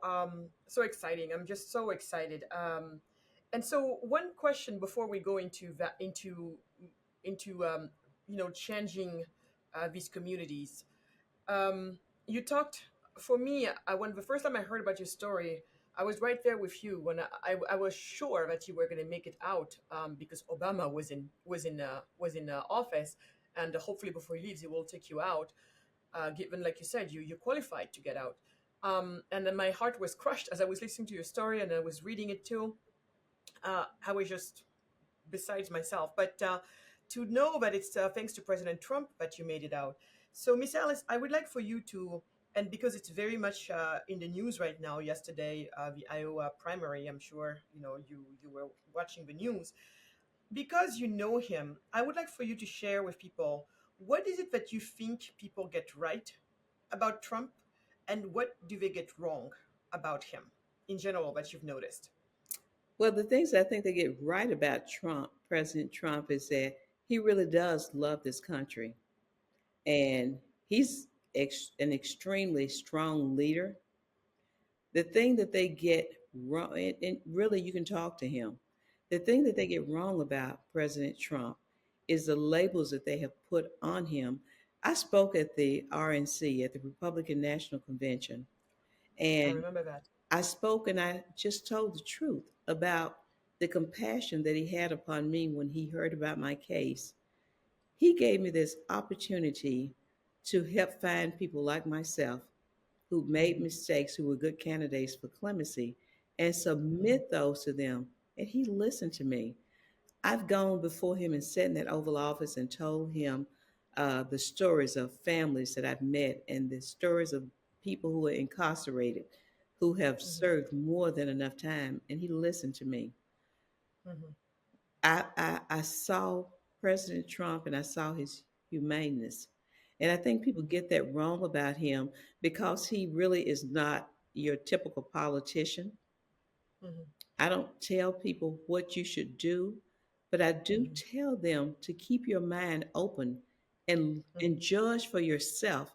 so exciting. I'm just so excited. And so one question before we go into that into changing these communities. You talked for me. I when the first time I heard about your story, I was right there with you when I was sure that you were going to make it out because Obama was in office, and hopefully before he leaves, he will take you out. Given, like you said, you qualified to get out. And then my heart was crushed as I was listening to your story and I was reading it too. I was just besides myself. But to know that it's thanks to President Trump that you made it out. So, Miss Alice, I would like for you to, and because it's very much in the news right now. Yesterday, the Iowa primary. I'm sure you were watching the news because you know him. I would like for you to share with people what is it that you think people get right about Trump, and what do they get wrong about him in general that you've noticed? Well, the things I think they get right about Trump, President Trump, is that he really does love this country. And he's an extremely strong leader. The thing that they get wrong, and really you can talk to him, the thing that they get wrong about President Trump is the labels that they have put on him. I spoke at the RNC, at the Republican National Convention, I and remember that. I spoke and I just told the truth about the compassion that he had upon me when he heard about my case. He gave me this opportunity to help find people like myself who made Hmm. mistakes, who were good candidates for clemency, and Hmm. submit those to them. And he listened to me. I've gone before him and sat in that Oval Office and told him the stories of families that I've met and the stories of people who are incarcerated who have Hmm. served more than enough time. And he listened to me. Hmm. I saw President Trump and I saw his humaneness. And I think people get that wrong about him because he really is not your typical politician. Hmm. I don't tell people what you should do, but I do Hmm. tell them to keep your mind open and judge for yourself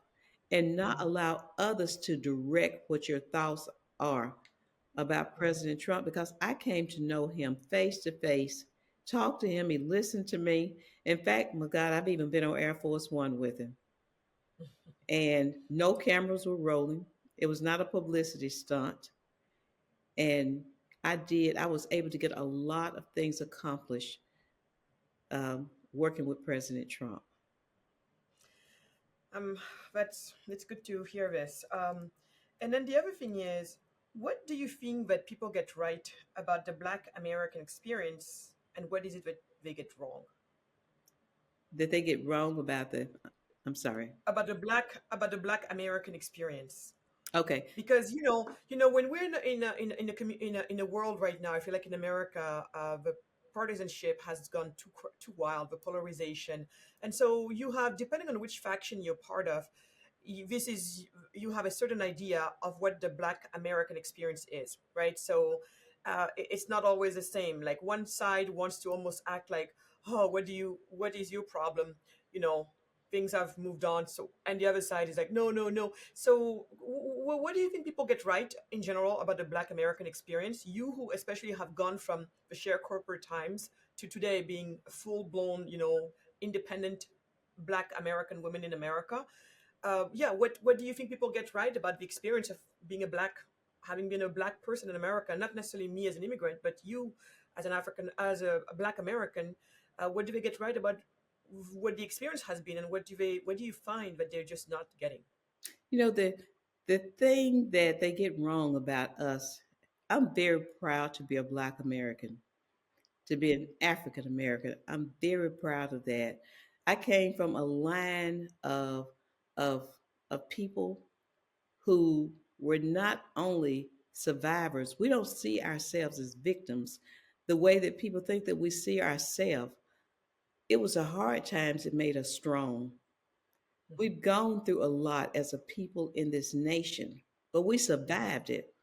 and not Hmm. allow others to direct what your thoughts are about Hmm. President Trump because I came to know him face to face, talked to him, he listened to me. In fact, my God, I've even been on Air Force One with him. And no cameras were rolling. It was not a publicity stunt. And I was able to get a lot of things accomplished working with President Trump. Um, that's good to hear this. And then the other thing is, what do you think that people get right about the Black American experience, and what is it that they get wrong That they get wrong about I'm sorry. about the Black American experience? Okay. Because when we're in a world right now, I feel like in America, the partisanship has gone too wild, the polarization, and so you have, depending on which faction you're part of, this is, you have a certain idea of what the Black American experience is, right? So it's not always the same. Like one side wants to almost act like, oh, what is your problem, you know things have moved on. So, and the other side is like, no, no, no. So what do you think people get right in general about the Black American experience, you who especially have gone from the sharecropper times to today being full-blown, independent Black American women in America? Yeah, what do you think people get right about the experience of being a black, having been a Black person in America? Not necessarily me as an immigrant, but you as an African, as a Black American. What do they get right about what the experience has been, and what do you find that they're just not getting? You know, the thing that they get wrong about us, I'm very proud to be a Black American, to be an African American. I'm very proud of that. I came from a line of of people who were not only survivors. We don't see ourselves as victims the way that people think that we see ourselves. It was the hard times that made us strong. Mhm. We've gone through a lot as a people in this nation. but we survived it.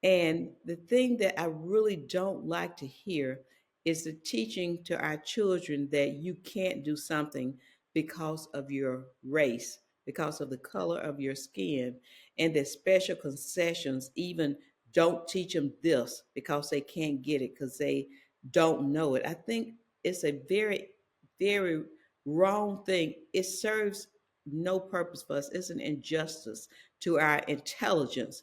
And the thing that I really don't like to hear is the teaching to our children that you can't do something because of your race, because of the color of your skin, and that special concessions even don't teach them this because they can't get it because they don't know it. I think it's a very, very wrong thing. It serves no purpose for us. It's an injustice to our intelligence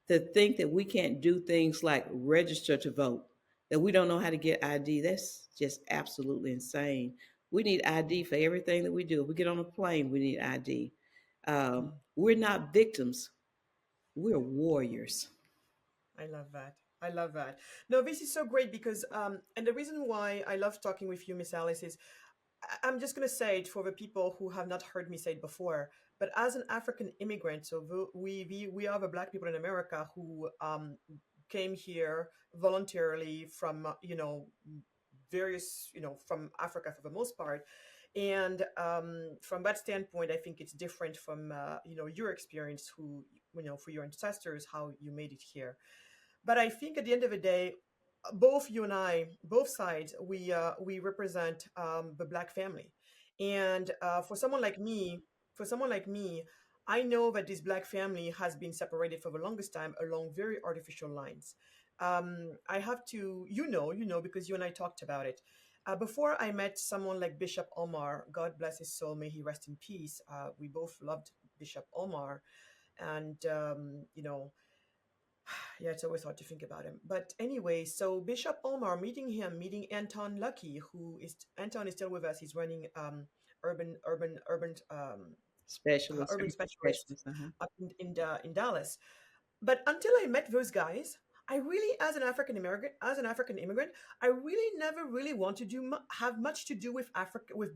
to think that we can't do things like register to vote, that we don't know how to get ID. That's just absolutely insane. We need ID for everything that we do. If we get on a plane, we need ID. We're not victims, we're warriors. I love that. I love that. No, this is so great because, and the reason why I love talking with you, Miss Alice, is I'm just going to say it for the people who have not heard me say it before. But as an African immigrant, so we are the Black people in America who came here voluntarily from, various, from Africa for the most part. And from that standpoint, I think it's different from, your experience, who, for your ancestors, how you made it here. But I think at the end of the day, both you and I, both sides, we represent the Black family, and for someone like me, I know that this Black family has been separated for the longest time along very artificial lines. I have to, because you and I talked about it. Before I met someone like Bishop Omar, God bless his soul, may he rest in peace. We both loved Bishop Omar, and yeah, it's always hard to think about him. But anyway, so Bishop Omar, meeting Anton Lucky, who is Anton is still with us. He's running Specialists, urban services specialist specialists. Uh-huh. up in Dallas. But until I met those guys, I really, as an African immigrant, I really never really want to have much to do with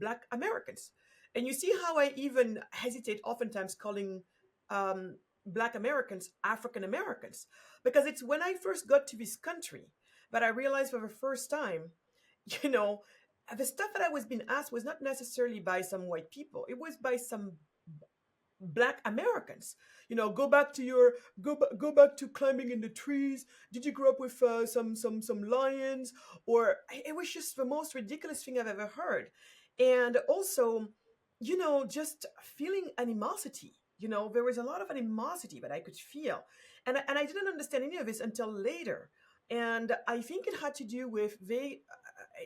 Black Americans. And you see how I even hesitate oftentimes calling um, Black Americans African Americans, because it's when I first got to this country that I realized for the first time, you know, the stuff that I was being asked was not necessarily by some white people. It was by some Black Americans. Go back to go back to climbing in the trees. Did you grow up with some lions? Or it was just the most ridiculous thing I've ever heard. And also, just feeling animosity. There was a lot of animosity that I could feel, and I didn't understand any of this until later. And I think it had to do with they.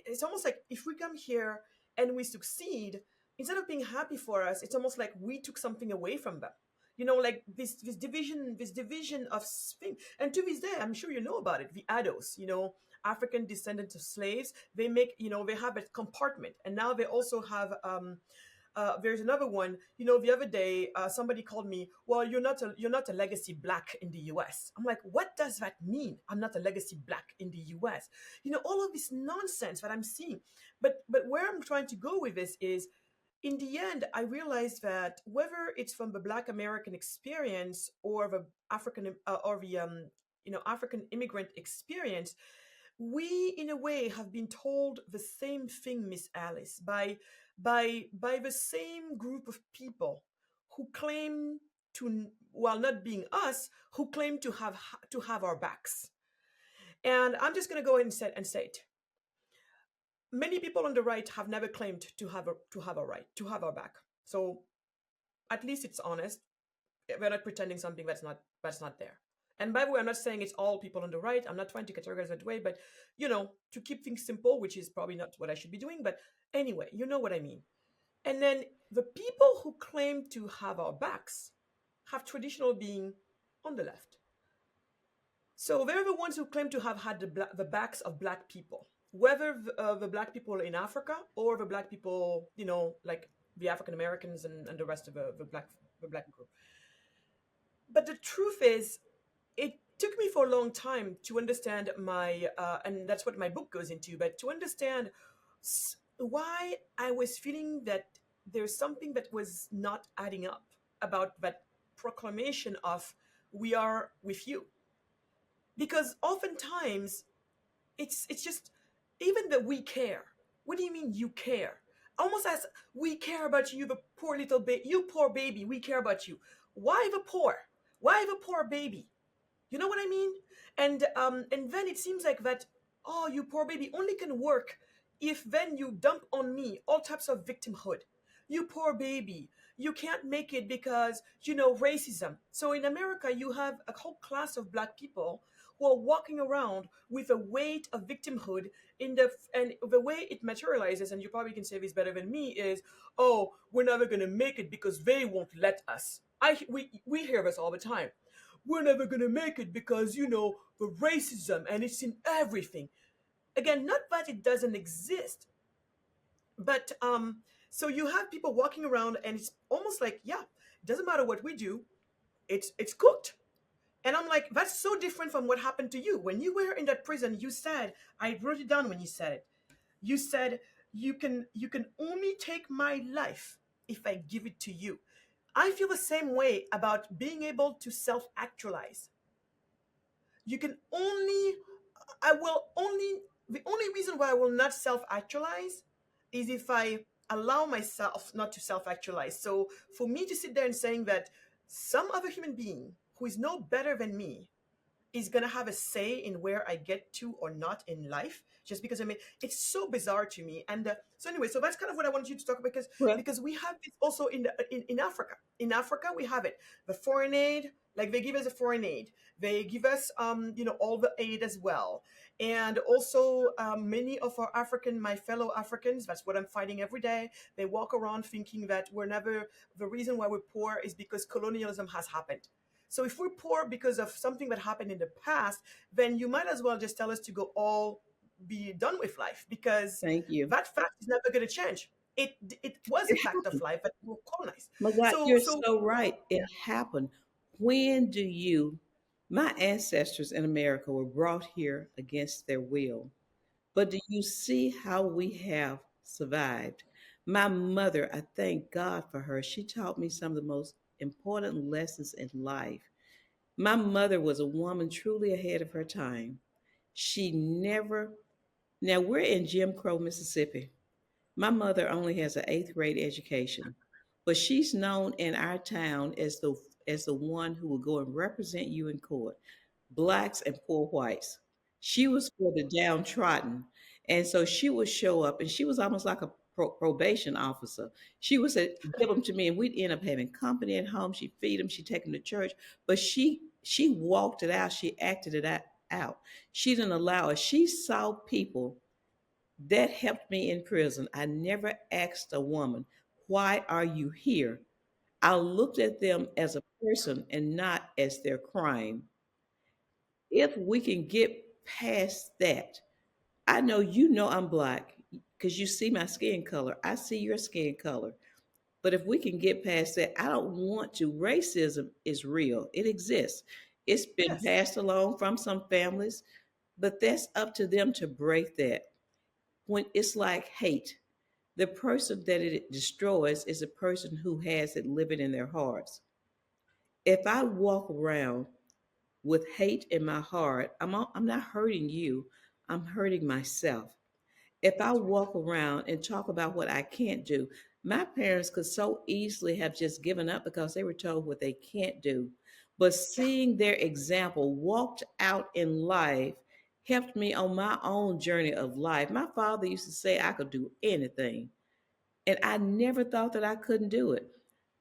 It's almost like if we come here and we succeed, instead of being happy for us, it's almost like we took something away from them. Like this division of thing. And to this day, I'm sure you know about it. The Ados, African descendants of slaves, they have a compartment, and now they also have. There's another one. The other day, somebody called me. Well, you're not a legacy Black in the U.S. I'm like, what does that mean? I'm not a legacy Black in the U.S. All of this nonsense that I'm seeing. But where I'm trying to go with this is, in the end, I realized that whether it's from the Black American experience or the African immigrant experience, we in a way have been told the same thing, Miss Alice, by the same group of people who claim to, while not being us, who claim to have our backs. And I'm just going to go ahead and say it. Many people on the right have never claimed to have a right to have our back. So at least it's honest. We're not pretending something that's not there. And by the way, I'm not saying it's all people on the right. I'm not trying to categorize that way, but to keep things simple, which is probably not what I should be doing, but anyway, you know what I mean. And then the people who claim to have our backs have traditionally been on the left. So they're the ones who claim to have had the backs of Black people, whether the Black people in Africa or the Black people, like the African Americans and the rest of the Black group. But the truth is, it took me for a long time to understand and that's what my book goes into, but to understand why I was feeling that there's something that was not adding up about that proclamation of "we are with you," because oftentimes it's just, even that we care. What do you mean you care? Almost as, we care about you, the poor little baby, you poor baby, we care about you. Why the poor? Why have a poor baby? You know what I mean? And then it seems like that, oh, you poor baby only can work if then you dump on me all types of victimhood. You poor baby, you can't make it because, racism. So in America, you have a whole class of black people who are walking around with a weight of victimhood and the way it materializes, and you probably can say this better than me, is, oh, we're never gonna make it because they won't let us. We hear this all the time. We're never gonna make it because, the racism, and it's in everything. Again, not that it doesn't exist, but so you have people walking around and it's almost like, yeah, it doesn't matter what we do, it's cooked. And I'm like, that's so different from what happened to you when you were in that prison. You said, I wrote it down when you said it. You said, you can only take my life if I give it to you. I feel the same way about being able to self actualize. You can only, I will only, the only reason why I will not self actualize is if I allow myself not to self actualize. So for me to sit there and saying that some other human being who is no better than me is gonna have a say in where I get to or not in life, just because, I mean, it's so bizarre to me. And so anyway, so that's kind of what I wanted you to talk about, because Well, because we have this also in Africa. In Africa, we have it. The foreign aid, like they give us a foreign aid, they give us all the aid as well. And also, many of our my fellow Africans, that's what I'm fighting every day. They walk around thinking that we're never, the reason why we're poor is because colonialism has happened. So if we're poor because of something that happened in the past, then you might as well just tell us to go all be done with life, because thank you. that fact is never going to change. It was a It fact of happened. life that we were colonized. Magatte, So you're so so right. It yeah, happened. When do you, my ancestors in America were brought here against their will. But do you see how we have survived? My mother, I thank God for her. She taught me some of the most important lessons in life. My mother was a woman truly ahead of her time. She never, now we're in Jim Crow, Mississippi. My mother only has an eighth grade education, but she's known in our town as the one who will go and represent you in court, blacks and poor whites. She was for the downtrodden, and so she would show up, and she was almost like a probation officer. She would say, "Give them to me," and we'd end up having company at home. She'd feed them, she'd take them to church, but she walked it out. She acted it out. She didn't allow it. She saw people that helped me in prison. I never asked a woman, "Why are you here?" I looked at them as a person and not as their crime. If we can get past that, I know you know I'm black because you see my skin color. I see your skin color. But if we can get past that, I don't want to. Racism is real, it exists. It's been yes, passed along from some families, but that's up to them to break that. When it's like hate, the person that it destroys is a person who has it living in their hearts. If I walk around with hate in my heart, I'm not hurting you, I'm hurting myself. If I that's right. walk around and talk about what I can't do, my parents could so easily have just given up because they were told what they can't do. But Yeah, seeing their example walked out in life helped me on my own journey of life. My father used to say I could do anything. And I never thought that I couldn't do it.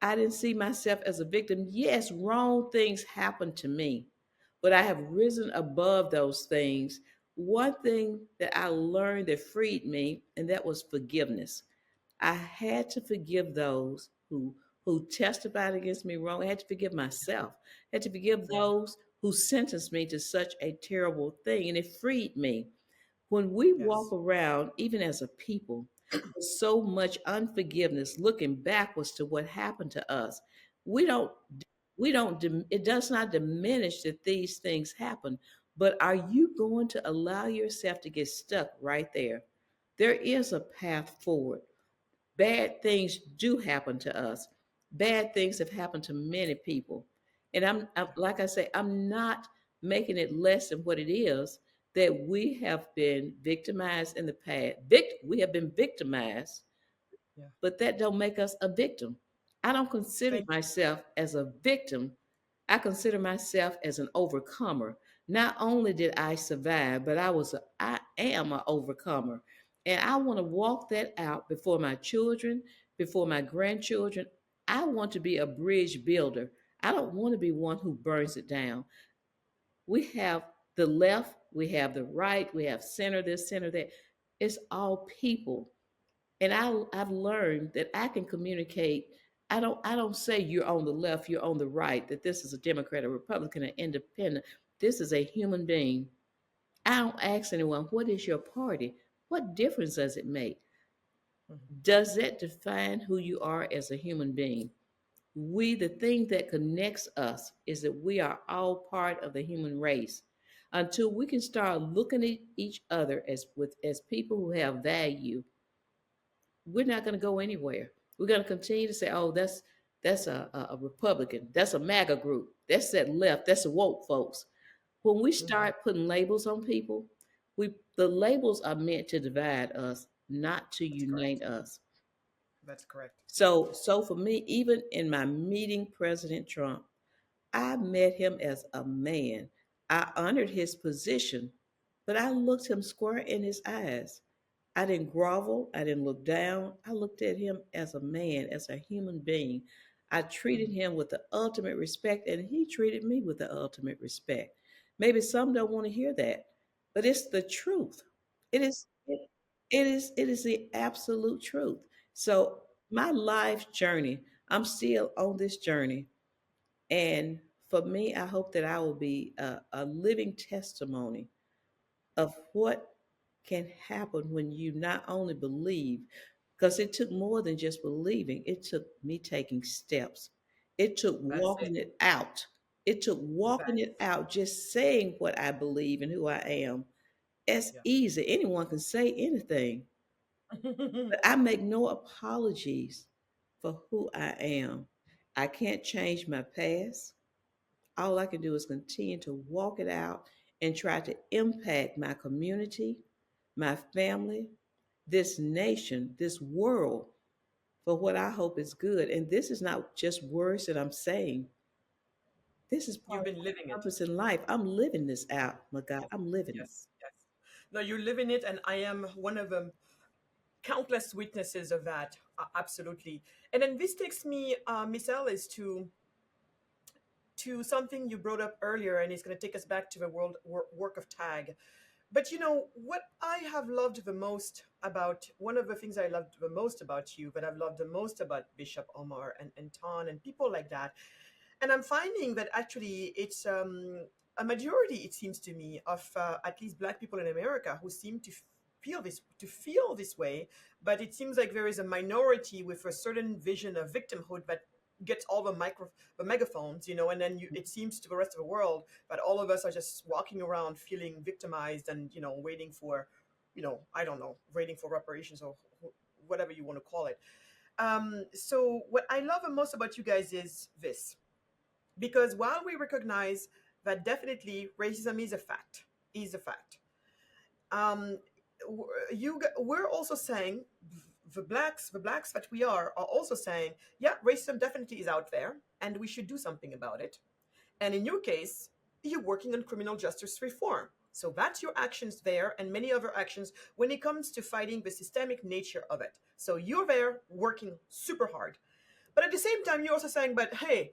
I didn't see myself as a victim. Yes, wrong things happened to me, but I have risen above those things. One thing that I learned that freed me, and that was forgiveness. I had to forgive those who testified against me wrong. I had to forgive myself. I had to forgive yeah, those who sentenced me to such a terrible thing, and it freed me. When we walk yes, around, even as a people, with so much unforgiveness, looking backwards to what happened to us, we don't, it does not diminish that these things happen, but are you going to allow yourself to get stuck right there? There is a path forward. Bad things do happen to us. Bad things have happened to many people. And yeah, like I say, I'm not making it less than what it is that we have been victimized in the past. We have been victimized, yeah. but that don't make us a victim. I don't consider Thank you. myself as a victim. I consider myself as an overcomer. Not only did I survive, but I am an overcomer. And I want to walk that out before my children, before my grandchildren. I want to be a bridge builder. I don't want to be one who burns it down. We have the left, we have the right, we have center this, center that. It's all people. And I've learned that I can communicate. I don't say you're on the left, you're on the right, that this is a Democrat, a Republican, an independent. This is a human being. I don't ask anyone, what is your party? What difference does it make? Mhm. Does that define who you are as a human being? The thing that connects us is that we are all part of the human race. Until we can start looking at each other as people who have value, we're not going to go anywhere. We're going to continue to say, "Oh, that's a Republican. That's a MAGA group. That's that left. That's the woke folks." When we Mhm. start putting labels on people, the labels are meant to divide us, not to That's correct. unite us. That's correct. So for me, even in my meeting President Trump, I met him as a man. I honored his position, but I looked him square in his eyes. I didn't grovel. I didn't look down. I looked at him as a man, as a human being. I treated Mhm. him with the ultimate respect, and he treated me with the ultimate respect. Maybe some don't want to hear that, but it's the truth. It is the absolute truth. So my life journey, I'm still on this journey, and for me, I hope that I will be a living testimony of what can happen when you not only believe, because it took more than just believing, it took me taking steps. It took That's it. walking it out. It took walking it That's out, just saying what I believe and who I am. It's yeah. easy. Anyone can say anything, but I make no apologies for who I am. I can't change my past. All I can do is continue to walk it out and try to impact my community, my family, this nation, this world for what I hope is good. And this is not just words that I'm saying. This is part You've of been living my it. purpose in life. I'm living this out, my God. Yes. I'm living it. Yes. Yes. No, you're living it, and I am one of the countless witnesses of that. Absolutely. And then this takes me, Miss Ellis, to something you brought up earlier, and it's going to take us back to the work of tag. But you know what I have loved the most about one of the things I loved the most about you, but I've loved the most about Bishop Omar and Ton and people like that. And I'm finding that actually it's a majority, it seems to me, of at least Black people in America who seem feel this way. But it seems like there is a minority with a certain vision of victimhood that gets all the megaphones, and then it seems to the rest of the world that all of us are just walking around feeling victimized and waiting for, I don't know, waiting for reparations or whatever you want to call it. So what I love the most about you guys is this, because while we recognize that definitely racism is a fact, um, we're also saying, the blacks that we are also saying, yeah, racism definitely is out there, and we should do something about it. And in your case, you're working on criminal justice reform. So that's your actions there, and many other actions when it comes to fighting the systemic nature of it. So you're there working super hard. But at the same time, you're also saying, but hey,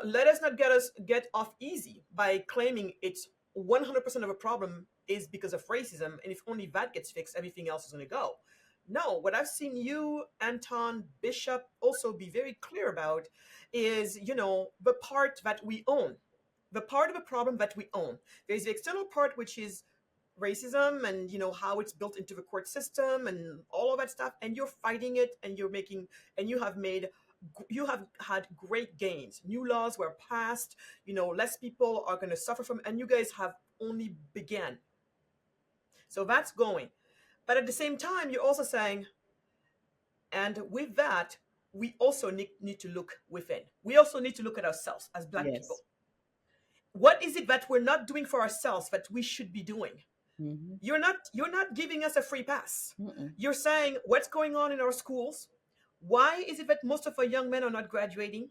let us not get off easy by claiming it's 100% of a problem is because of racism, and if only that gets fixed, everything else is going to go. No, what I've seen you, Anton, Bishop also be very clear about is, the part that we own, the part of the problem that we own. There's the external part, which is racism, and how it's built into the court system and all of that stuff, and you're fighting it, and you have had great gains. New laws were passed, less people are going to suffer from, and you guys have only began. So that's going. But at the same time, you're also saying, and with that, we also need to look within. We also need to look at ourselves as Black people. Yes. What is it that we're not doing for ourselves that we should be doing? Mm-hmm. You're not giving us a free pass. Mm-mm. You're saying what's going on in our schools. Why is it that most of our young men are not graduating?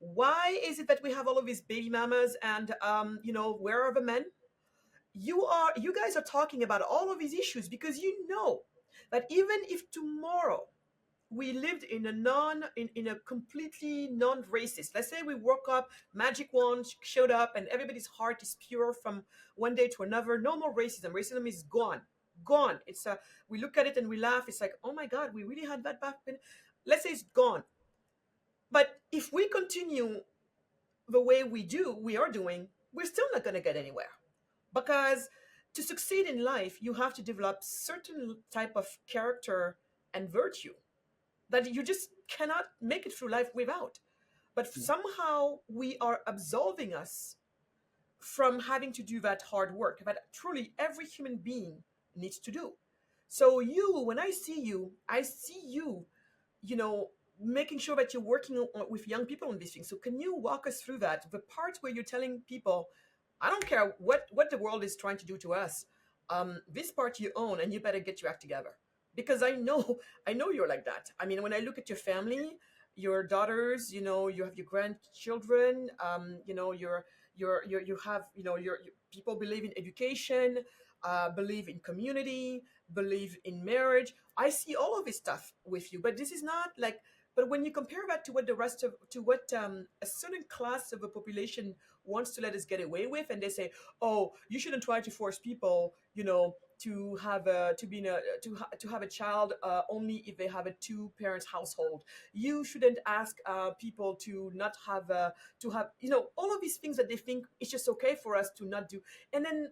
Why is it that we have all of these baby mamas and where are the men? You guys are talking about all of these issues because you know that even if tomorrow we lived in in a completely non-racist, let's say we woke up, magic wand showed up and everybody's heart is pure from one day to another, no more racism is gone, gone. It's we look at it and we laugh, it's like, oh my god, we really had that back then. Let's say it's gone. But if we continue the way we are doing, we're still not going to get anywhere, because to succeed in life you have to develop certain type of character and virtue that you just cannot make it through life without. But somehow we are absolving us from having to do that hard work that truly every human being needs to do. So when I see you, you know, making sure that you're working with young people on these things. So can you walk us through that? The part where you're telling people, I don't care what the world is trying to do to us. This part you own, and you better get your act together. Because I know you're like that. I mean, when I look at your family, your daughters, you have your grandchildren, you have, your people believe in education, believe in community, believe in marriage. I see all of this stuff with you, but this is not like. But when you compare that to what a certain class of the population wants to let us get away with, and they say, "Oh, you shouldn't try to force people, to have a to be in a to have a child only if they have a two parents household. You shouldn't ask people to not have to have all of these things that they think it's just okay for us to not do, and then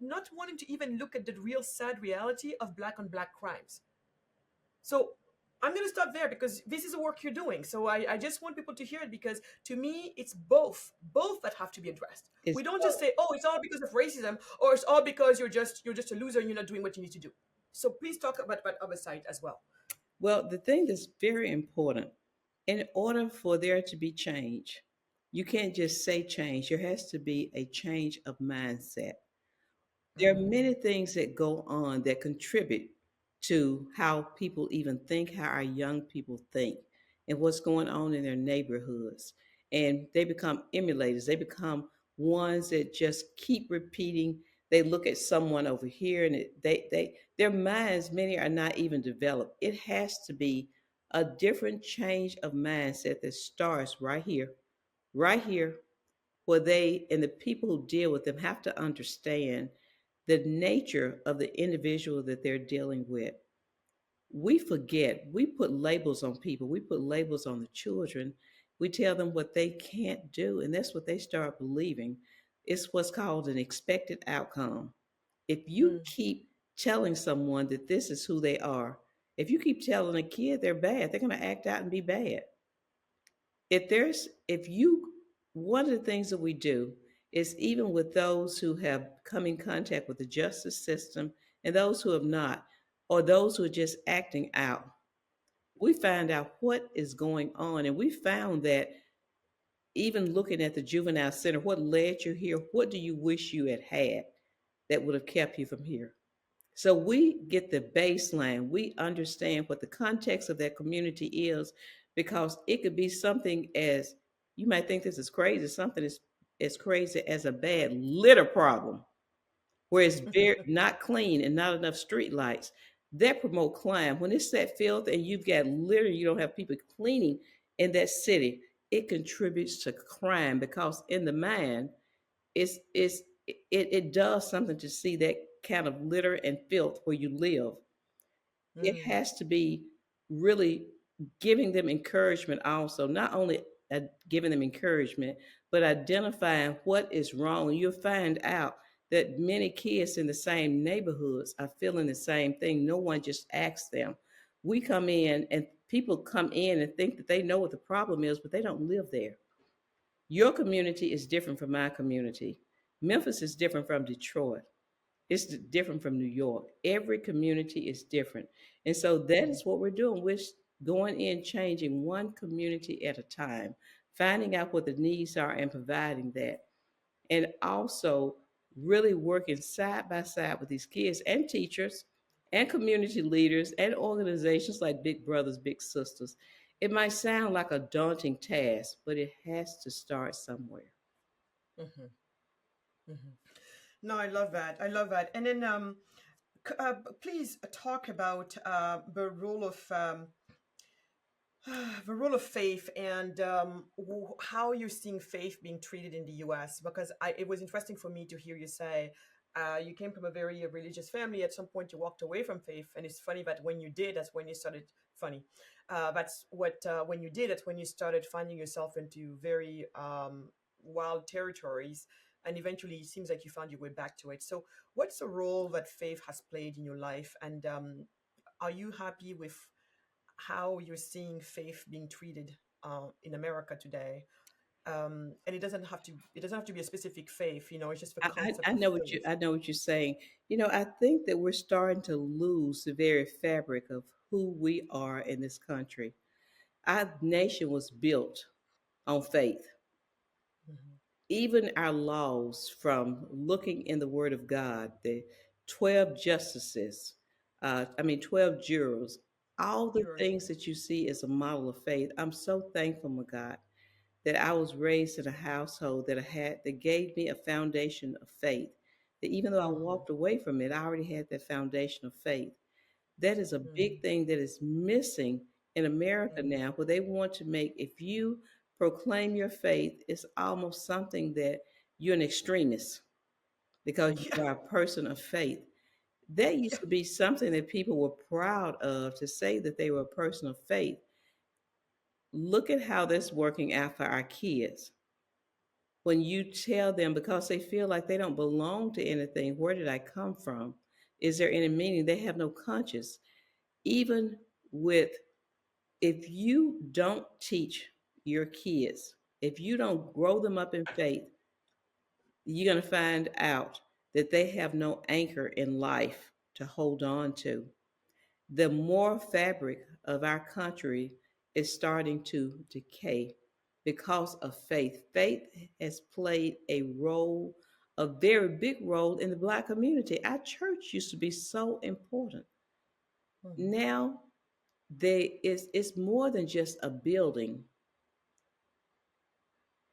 not wanting to even look at the real sad reality of black on black crimes. So I'm going to stop there because this is the work you're doing. So I just want people to hear it because to me, it's both that have to be addressed. It's We don't just say, oh, it's all because of racism or it's all because you're just a loser and you're not doing what you need to do. So please talk about that other side as well. well, the thing that's very important in order for there to be change, you can't just say change. There has to be a change of mindset. There are Mm, many things that go on that contribute to how people even think, how our young people think, and what's going on in their neighborhoods. And they become emulators. They become ones that just keep repeating. They look at someone over here, and their minds, many are not even developed. It has to be a different change of mindset that starts right here, where they and the people who deal with them have to understand the nature of the individual that they're dealing with. We forget, we put labels on people, we put labels on the children, we tell them what they can't do, and that's what they start believing. It's what's called an expected outcome. If you mm, keep telling someone that this is who they are, if you keep telling a kid they're bad, they're going to act out and be bad. If you One of the things that we do is, even with those who have come in contact with the justice system and those who have not, or those who are just acting out, we find out what is going on. And we found that even looking at the juvenile center, what led you here, what do you wish you had had that would have kept you from here? So we get the baseline. We understand what the context of that community is, because it could be something as, you might think this is crazy, something as crazy as a bad litter problem, where it's very not clean and not enough street lights. That promote crime. When it's that filth and you've got litter, you don't have people cleaning in that city, it contributes to crime, because in the mind, it does something to see that kind of litter and filth where you live. It mm, has to be really giving them encouragement, also not only giving them encouragement, but identifying what is wrong. You'll find out that many kids in the same neighborhoods are feeling the same thing. No one just asks them. We come in and people come in and think that they know what the problem is, but they don't live there. Your community is different from my community. Memphis is different from Detroit. It's different from New York. Every community is different. And so that mm, is what we're doing. We're going in, changing one community at a time, finding out what the needs are and providing that. And also really working side by side with these kids and teachers and community leaders and organizations like Big Brothers, Big Sisters. It might sound like a daunting task, but it has to start somewhere. Hmm. Hmm. No, I love that. I love that. And then, please talk about the role of the role of faith and how you're seeing faith being treated in the U.S. Because it was interesting for me to hear you say you came from a very religious family. At some point, you walked away from faith, and it's funny that when you did, that's when you started. Funny, that's what when you did. That's when you started finding yourself into very wild territories, and eventually, it seems like you found your way back to it. So, what's the role that faith has played in your life, and are you happy with how you're seeing faith being treated in America today? And it doesn't have to be a specific faith. You know, it's just the I concept of know what you faith. I know what you're saying. I think that we're starting to lose the very fabric of who we are in this country. Our nation was built on faith. Hmm. Even our laws, from looking in the Word of God, the 12 justices, 12 jurors, all the Yours. things that you see as a model of faith. I'm so thankful, my God, that I was raised in a household that gave me a foundation of faith. That even though I Hmm. walked away from it, I already had that foundation of faith. That is a big Hmm. thing that is missing in America Hmm. now, where they want to make, if you proclaim your faith, it's almost something that you're an extremist because Yeah. you are a person of faith. That Yeah. used to be something that people were proud of, to say that they were a person of faith. Look at how that's working out for our kids. When you tell them, because they feel like they don't belong to anything, where did I come from? Is there any meaning? They have no conscience. Even with, if you don't teach your kids, if you don't grow them up in faith, you're going to find out that they have no anchor in life to hold on to. The moral fabric of our country is starting to decay because of faith. Faith has played a very big role in the Black community. Our church used to be so important. Hmm. Now it's more than just a building.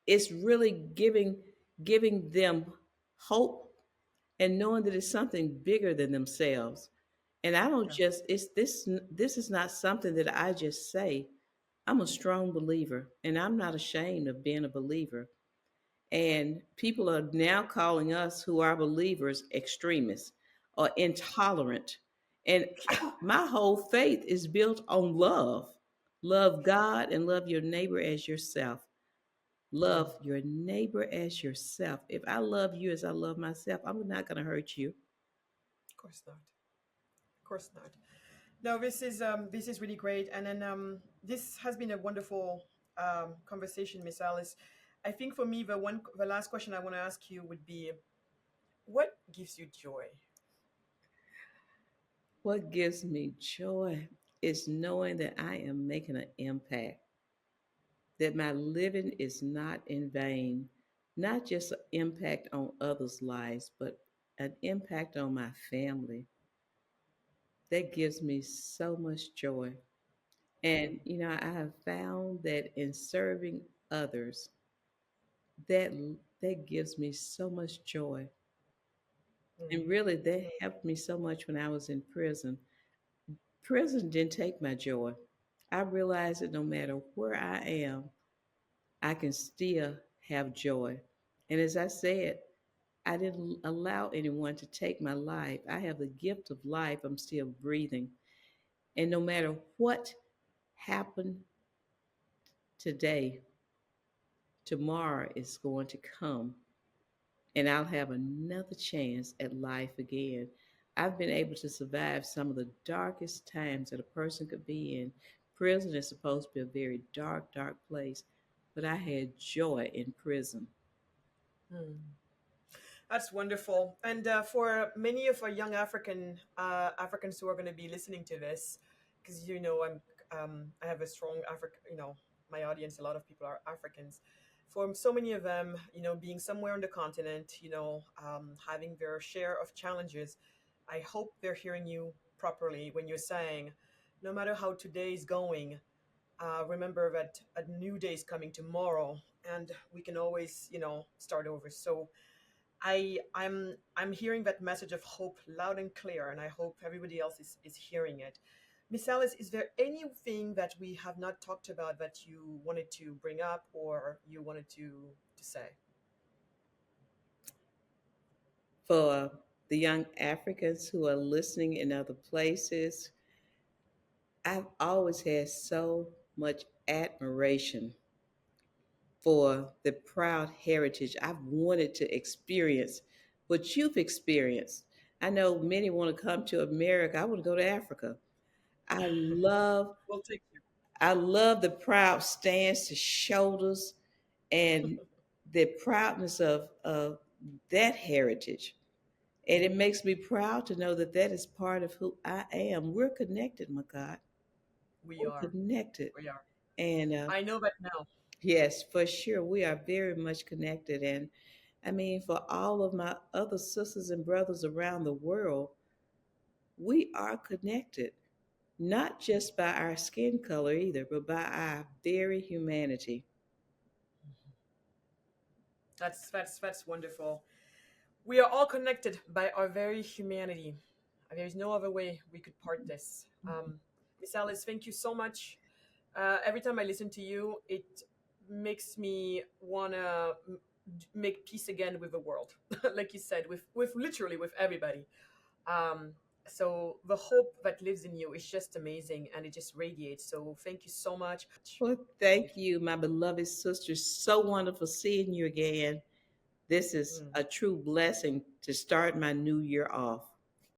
It's really giving them hope and knowing that it's something bigger than themselves. And I don't Yeah. just it's this is not something that I just say. I'm a strong believer, and I'm not ashamed of being a believer. And people are now calling us who are believers extremists or intolerant. And my whole faith is built on love. Love God and love your neighbor as yourself. Mm, Love your neighbor as yourself. If I love you as I love myself, I'm not going to hurt you. of course not. Of course not. No, this is really great, and then this has been a wonderful conversation, Miss Alice. I think for me, the last question I want to ask you would be, what gives you joy? What gives me joy is knowing that I am making an impact, that my living is not in vain, not just an impact on others' lives, but an impact on my family. That gives me so much joy. Mm, And, I have found that in serving others, that that gives me so much joy. mm, And really, that helped me so much when I was in prison. Prison didn't take my joy. I realized that no matter where I am, I can still have joy. And as I said, I didn't allow anyone to take my life. I have the gift of life. I'm still breathing. And no matter what happened today, tomorrow is going to come, and I'll have another chance at life again. I've been able to survive some of the darkest times that a person could be in. Prison is supposed to be a very dark, dark place, but I had joy in prison. mm. That's wonderful. And for many of our young Africans who are going to be listening to this, because I have a strong African, my audience, a lot of people are Africans. For so many of them, being somewhere on the continent, having their share of challenges, I hope they're hearing you properly when you're saying, no matter how today is going, remember that a new day is coming tomorrow, and we can always, start over. So I'm hearing that message of hope loud and clear, and I hope everybody else is hearing it. Miss Alice, is there anything that we have not talked about that you wanted to bring up or you wanted to say? For the young Africans who are listening in other places, I've always had so much admiration for the proud heritage. I've wanted to experience what you've experienced. I know many want to come to America. I want to go to Africa. I love We'll take you. I love the proud stance, the shoulders, and the proudness of that heritage. And it makes me proud to know that that is part of who I am. We're connected, my God. We We're are. connected. We are. And I know that now. yes, for sure, we are very much connected. And I mean, for all of my other sisters and brothers around the world, we are connected, not just by our skin color either, but by our very humanity. That's wonderful. We are all connected by our very humanity. There's no other way we could part this. Miss Alice, thank you so much. Every time I listen to you, it makes me wanna make peace again with the world, like you said, with literally with everybody. Um, so the hope that lives in you is just amazing, and it just radiates. So thank you so much. Well, thank you, my beloved sisters. So wonderful seeing you again. This is Mm. a true blessing to start my new year off.